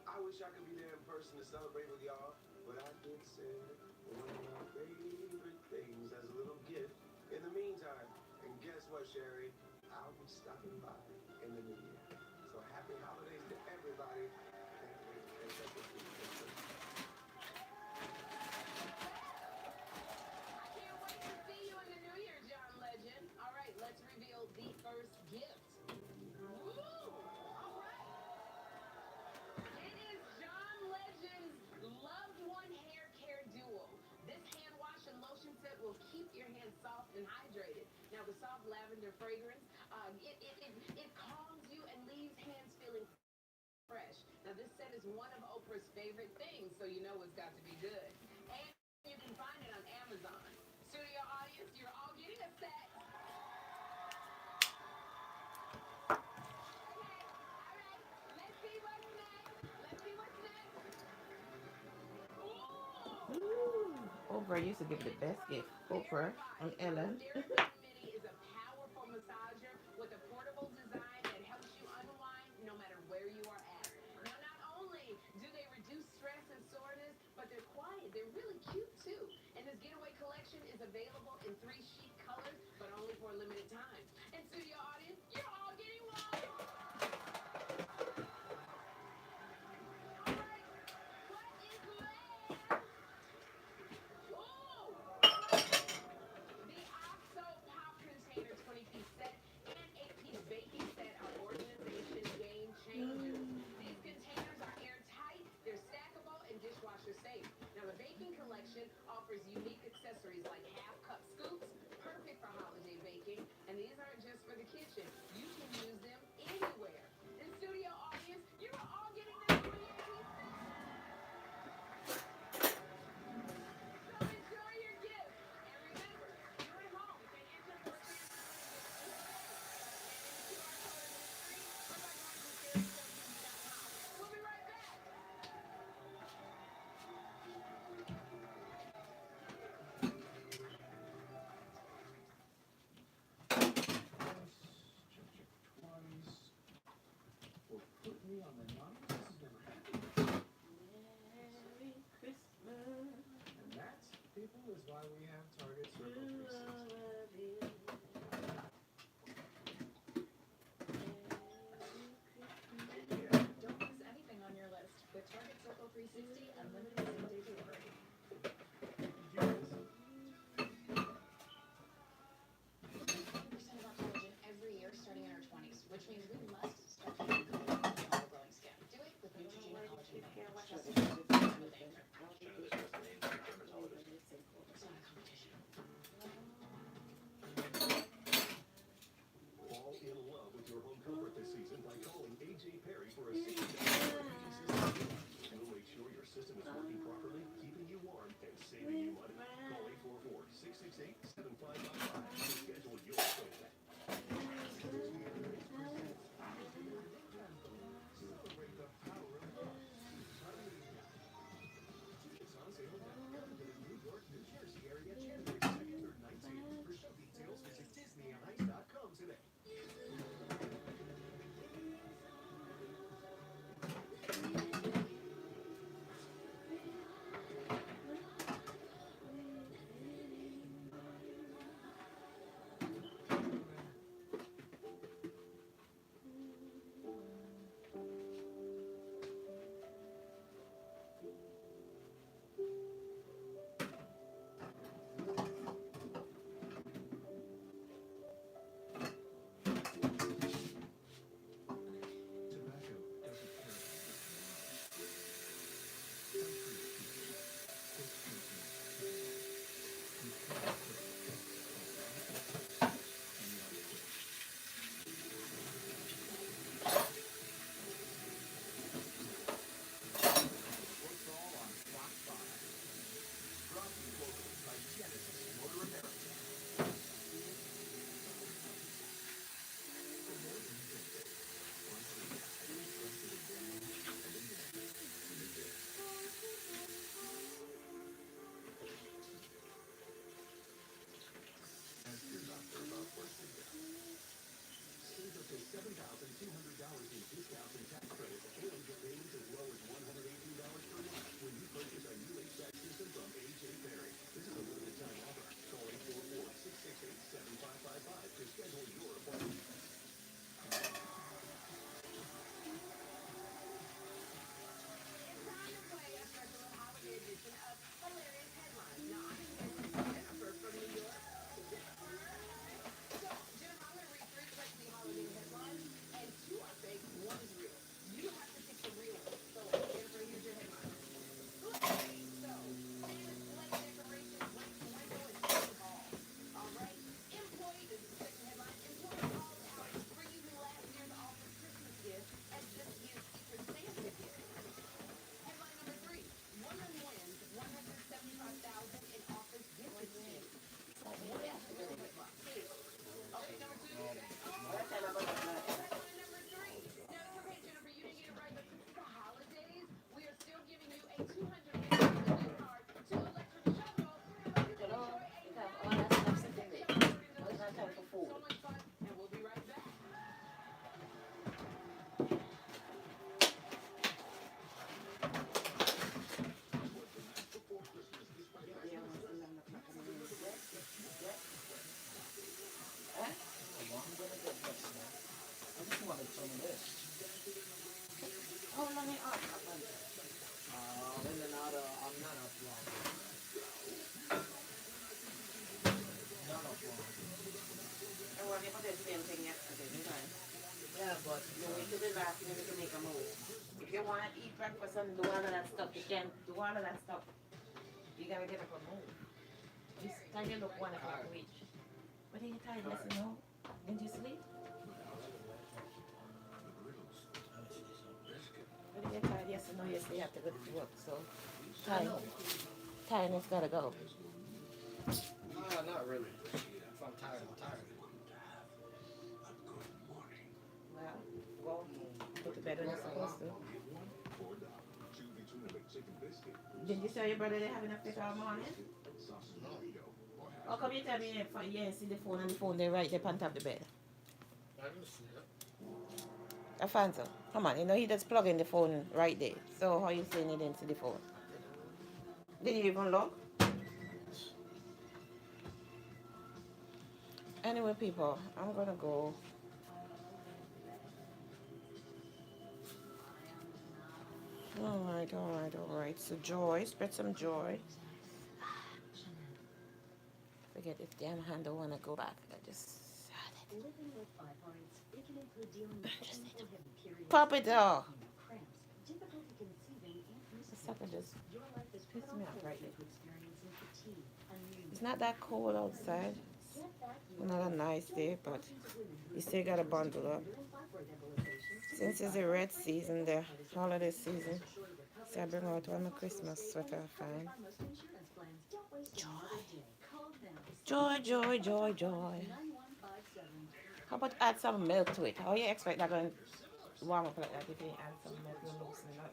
I wish I could be there in person to celebrate with y'all, but I did send one of my favorite things as a little gift in the meantime. And guess what, Sherry? I'll be stopping by in the new year. So happy holidays to everybody. Can't wait to catch up with you. I can't wait to see you in the new year, John Legend. All right, let's reveal the first gift. Ooh, all right. It is John Legend's Loved One Hair Care Duo. This hand wash and lotion set will keep your hands soft and hydrated. Now, the soft lavender fragrance, it calms you and leaves hands feeling fresh. Now, this set is one of Oprah's favorite things, so you know it's got to be good. And you can find it on Amazon. Studio audience, you're all getting a set. Okay, all right. Let's see what's next. Let's see what's next. Ooh! Ooh, Oprah used to give the best gift. Oprah and Ellen. Therapy Mini is a powerful massager with a portable design that helps you unwind no matter where you are at. Now, not only do they reduce stress and soreness, but they're quiet. They're really cute too. And this getaway collection is available in 3 chic colors, but only for a limited time. And studio audience, you're all getting one. All right, what is left? Ooh! The OXO is why we have Target Circle 360. Don't miss anything on your list with Target Circle 360 Unlimited Same-Day Delivery. 20% of our collagen every year starting in our 20s, which means we must start taking collagen for all glowing skin. Do it with Neutrogena Collagen Mayo. Trust me, it's not a competition. Fall in love with your home comfort this season by calling AJ Perry for a $60 heating system. We'll make sure your system is working properly, keeping you warm, and saving you money. Call 844-668-7555 to schedule your appointment. Celebrate the power of love. Tickets on sale now. Go to New York, New Jersey area January 2nd through 19th. For show details, visit DisneyOnIce.com today. Tobacco doesn't care about Sports All on Fox 5. Brought to you locally by Genesis Motor America. Ask your doctor about birthday gift. Save up to $7,200 in discounts and tax credits and get payments as low as $118 per month when you purchase a new HVAC system from AJ Perry. This is a limited time offer. Call 844-668-7555 to schedule your appointment. It's time to play a special holiday edition of Hilarious Headlines. Now, I'm here with Jennifer from New York. Jennifer! So, Jennifer, I'm going to read 3 crazy holiday headlines, and 2 are fake, 1 is real. You have to pick the real one. So, Jennifer, here's your headline. Okay, so, Santa's sleigh decorations went to window and hit the ball. All right? Employee, this is the second headline, employee called out for using last year's office Christmas gift as this year's Secret Santa gift. Headline number 3. Woman wins $175,000 in office gift exchange. What is the real headline? Okay, number 2. Headline number 3. Now, it's okay, Jennifer, you didn't get it right, but since it's the holidays, we are still giving you a $250 gift card to Electric Shuttle. So much fun, and we'll be right back. How long it up? I'm not up long. Not up long. I want to do the same thing yesterday, didn't I? Yeah, but You need to be back, you need to make a move. If you want to eat breakfast and do all of that stuff, you can't do all of that stuff. You gotta get up and move. This time you look 1 o'clock reach. But are you tired, listen, no? Didn't you sleep? But you get tired, yes or no, yes, you have to go to work, so tiredness gotta go. no, not really. If I'm tired, I'm tired. Well, go to bed when you're supposed to. Did you tell your brother they have enough pick all morning? How come you tell me you ain't see the phone and the phone they right there on top of the bed? I didn't see it. Alfonso, come on, you know he just plug in the phone right there. So how you saying you didn't see the phone? Did you even look? Anyway, people, I'm gonna go. All right. So joy, spread some joy. Forget this damn hand. Don't wanna go back. I just Living with fibroids, it can include dealing with painful heavy periods, pop it off. cramps, difficulty conceiving, and The sucker just your life is pissed me off right to there. experiencing fatigue, anemia. It's not that cold outside. Get back Not a nice day, but you still gotta bundle up. Since it's the red season, the holiday season, so I bring out one Christmas sweater I find. Joy, joy, joy, joy. How about add some milk to it? How you expect that going to warm up like that if you add some milk and loosen it up?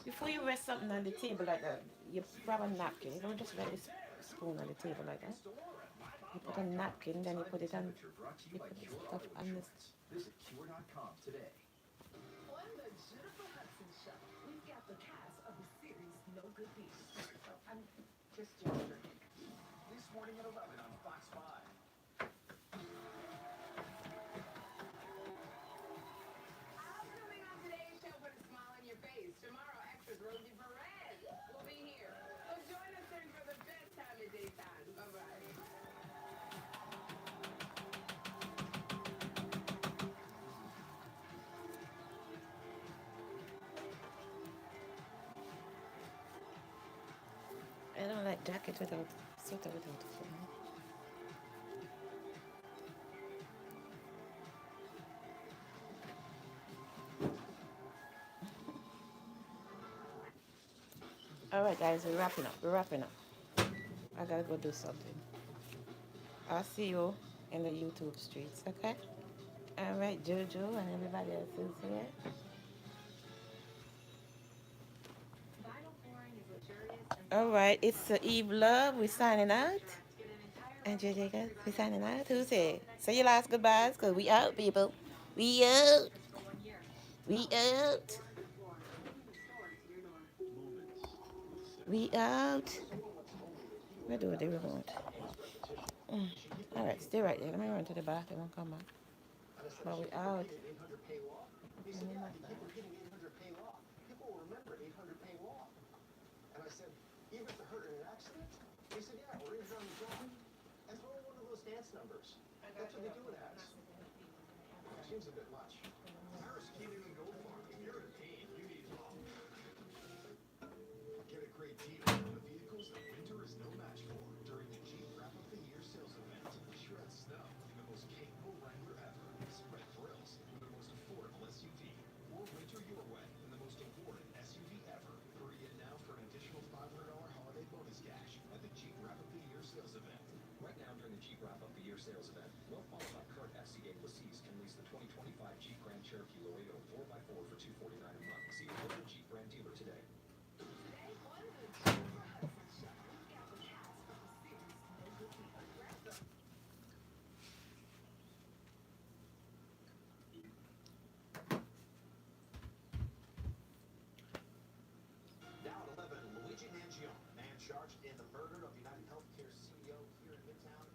Before you rest something on the table like that, you grab a napkin. You don't just let this spoon on the table like that. You put a napkin, then you put it on. You put the stuff on this. Visit cure.com today. On the Jennifer Hudson Show, we've got the cast of the series No Good Deed. I'm just Jennifer. This morning at 11 on Fox 5. Coming on today's show, put a smile on your face. Tomorrow, actress Rosie Perez will be here. So join us then for the best time of daytime. Bye-bye. I don't like jacket without sweater without phone. All right, guys, we're wrapping up. I gotta go do something. I'll see you in the YouTube streets, okay? All right, Jojo and everybody else is here. Vinyl flooring is luxurious and All right, it's Eve Love. We're signing out. And JJ, guys, we're signing out. Who's it? Say your last goodbyes, because we out, people. We out. We out. We out. We'll do what they want. All right, stay right there. Let me run to the bathroom and come back. But we out. He said, yeah, you keep repeating 800 pay law. People will remember 800 pay law. And I said, even if they're hurt in an accident? He said, yeah, or injured on the job. And throw in one of those dance numbers. That's what they do in ads. Seems a bit much. Harris Keenan and Gold Farm. If you're in pain, you need help. Get a great deal on the vehicles that winter is no match for during the Jeep Wrap Up the Year sales event. Shred snow in the most capable Wrangler ever. Spread thrills with the most affordable SUV. Or winter your way in the most important SUV ever. Hurry in now for an additional $500 holiday bonus cash at the Jeep Wrap Up the Year sales event. Right now, during the Jeep Wrap Up the Year sales event, well-qualified current FCA lessees can lease the 2025 Jeep Grand Cherokee Laredo 4x4 for $249 a month. See your local Jeep brand dealer today. today on the Jennifer Hudson Show, we've got the cast of the series No Good Deed. Now at 11, Luigi Mangione, man charged in the murder of United Healthcare CEO here in Midtown,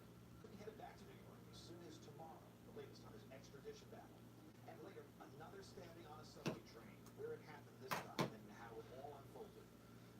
could be headed back to New York as soon as tomorrow, the latest on his extradition battle. And later, another stabbing on a subway train, where it happened this time and how it all unfolded.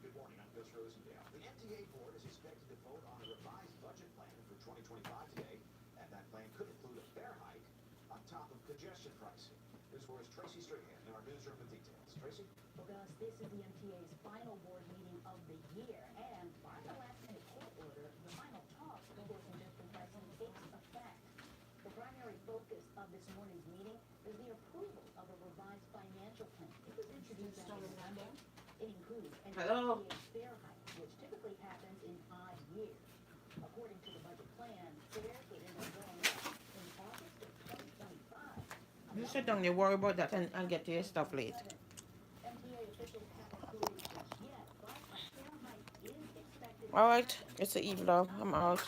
Good morning, I'm Gus Rosendale. The MTA board is expected to vote on a revised budget plan for 2025 today, and that plan could include a fare hike on top of congestion pricing. Newswar's Tracy Strahan in our newsroom with details. Tracy? Well, Gus, this is the MTA's final board meeting of the year, and by the last-minute court order, the final talks over congestion pricing takes effect. The primary focus of this morning's meeting is the approval of a revised financial plan. It was introduced on Monday. It includes an Hello? MTA fare hike, which typically happens in odd years. According to the budget plan, fares would end up going up in August of 2025. You sit down, you worry about that and get to your stuff late. MTA officials haven't approved just yet, but a fare hike is expected. All right, it's the Eve Love. I'm out.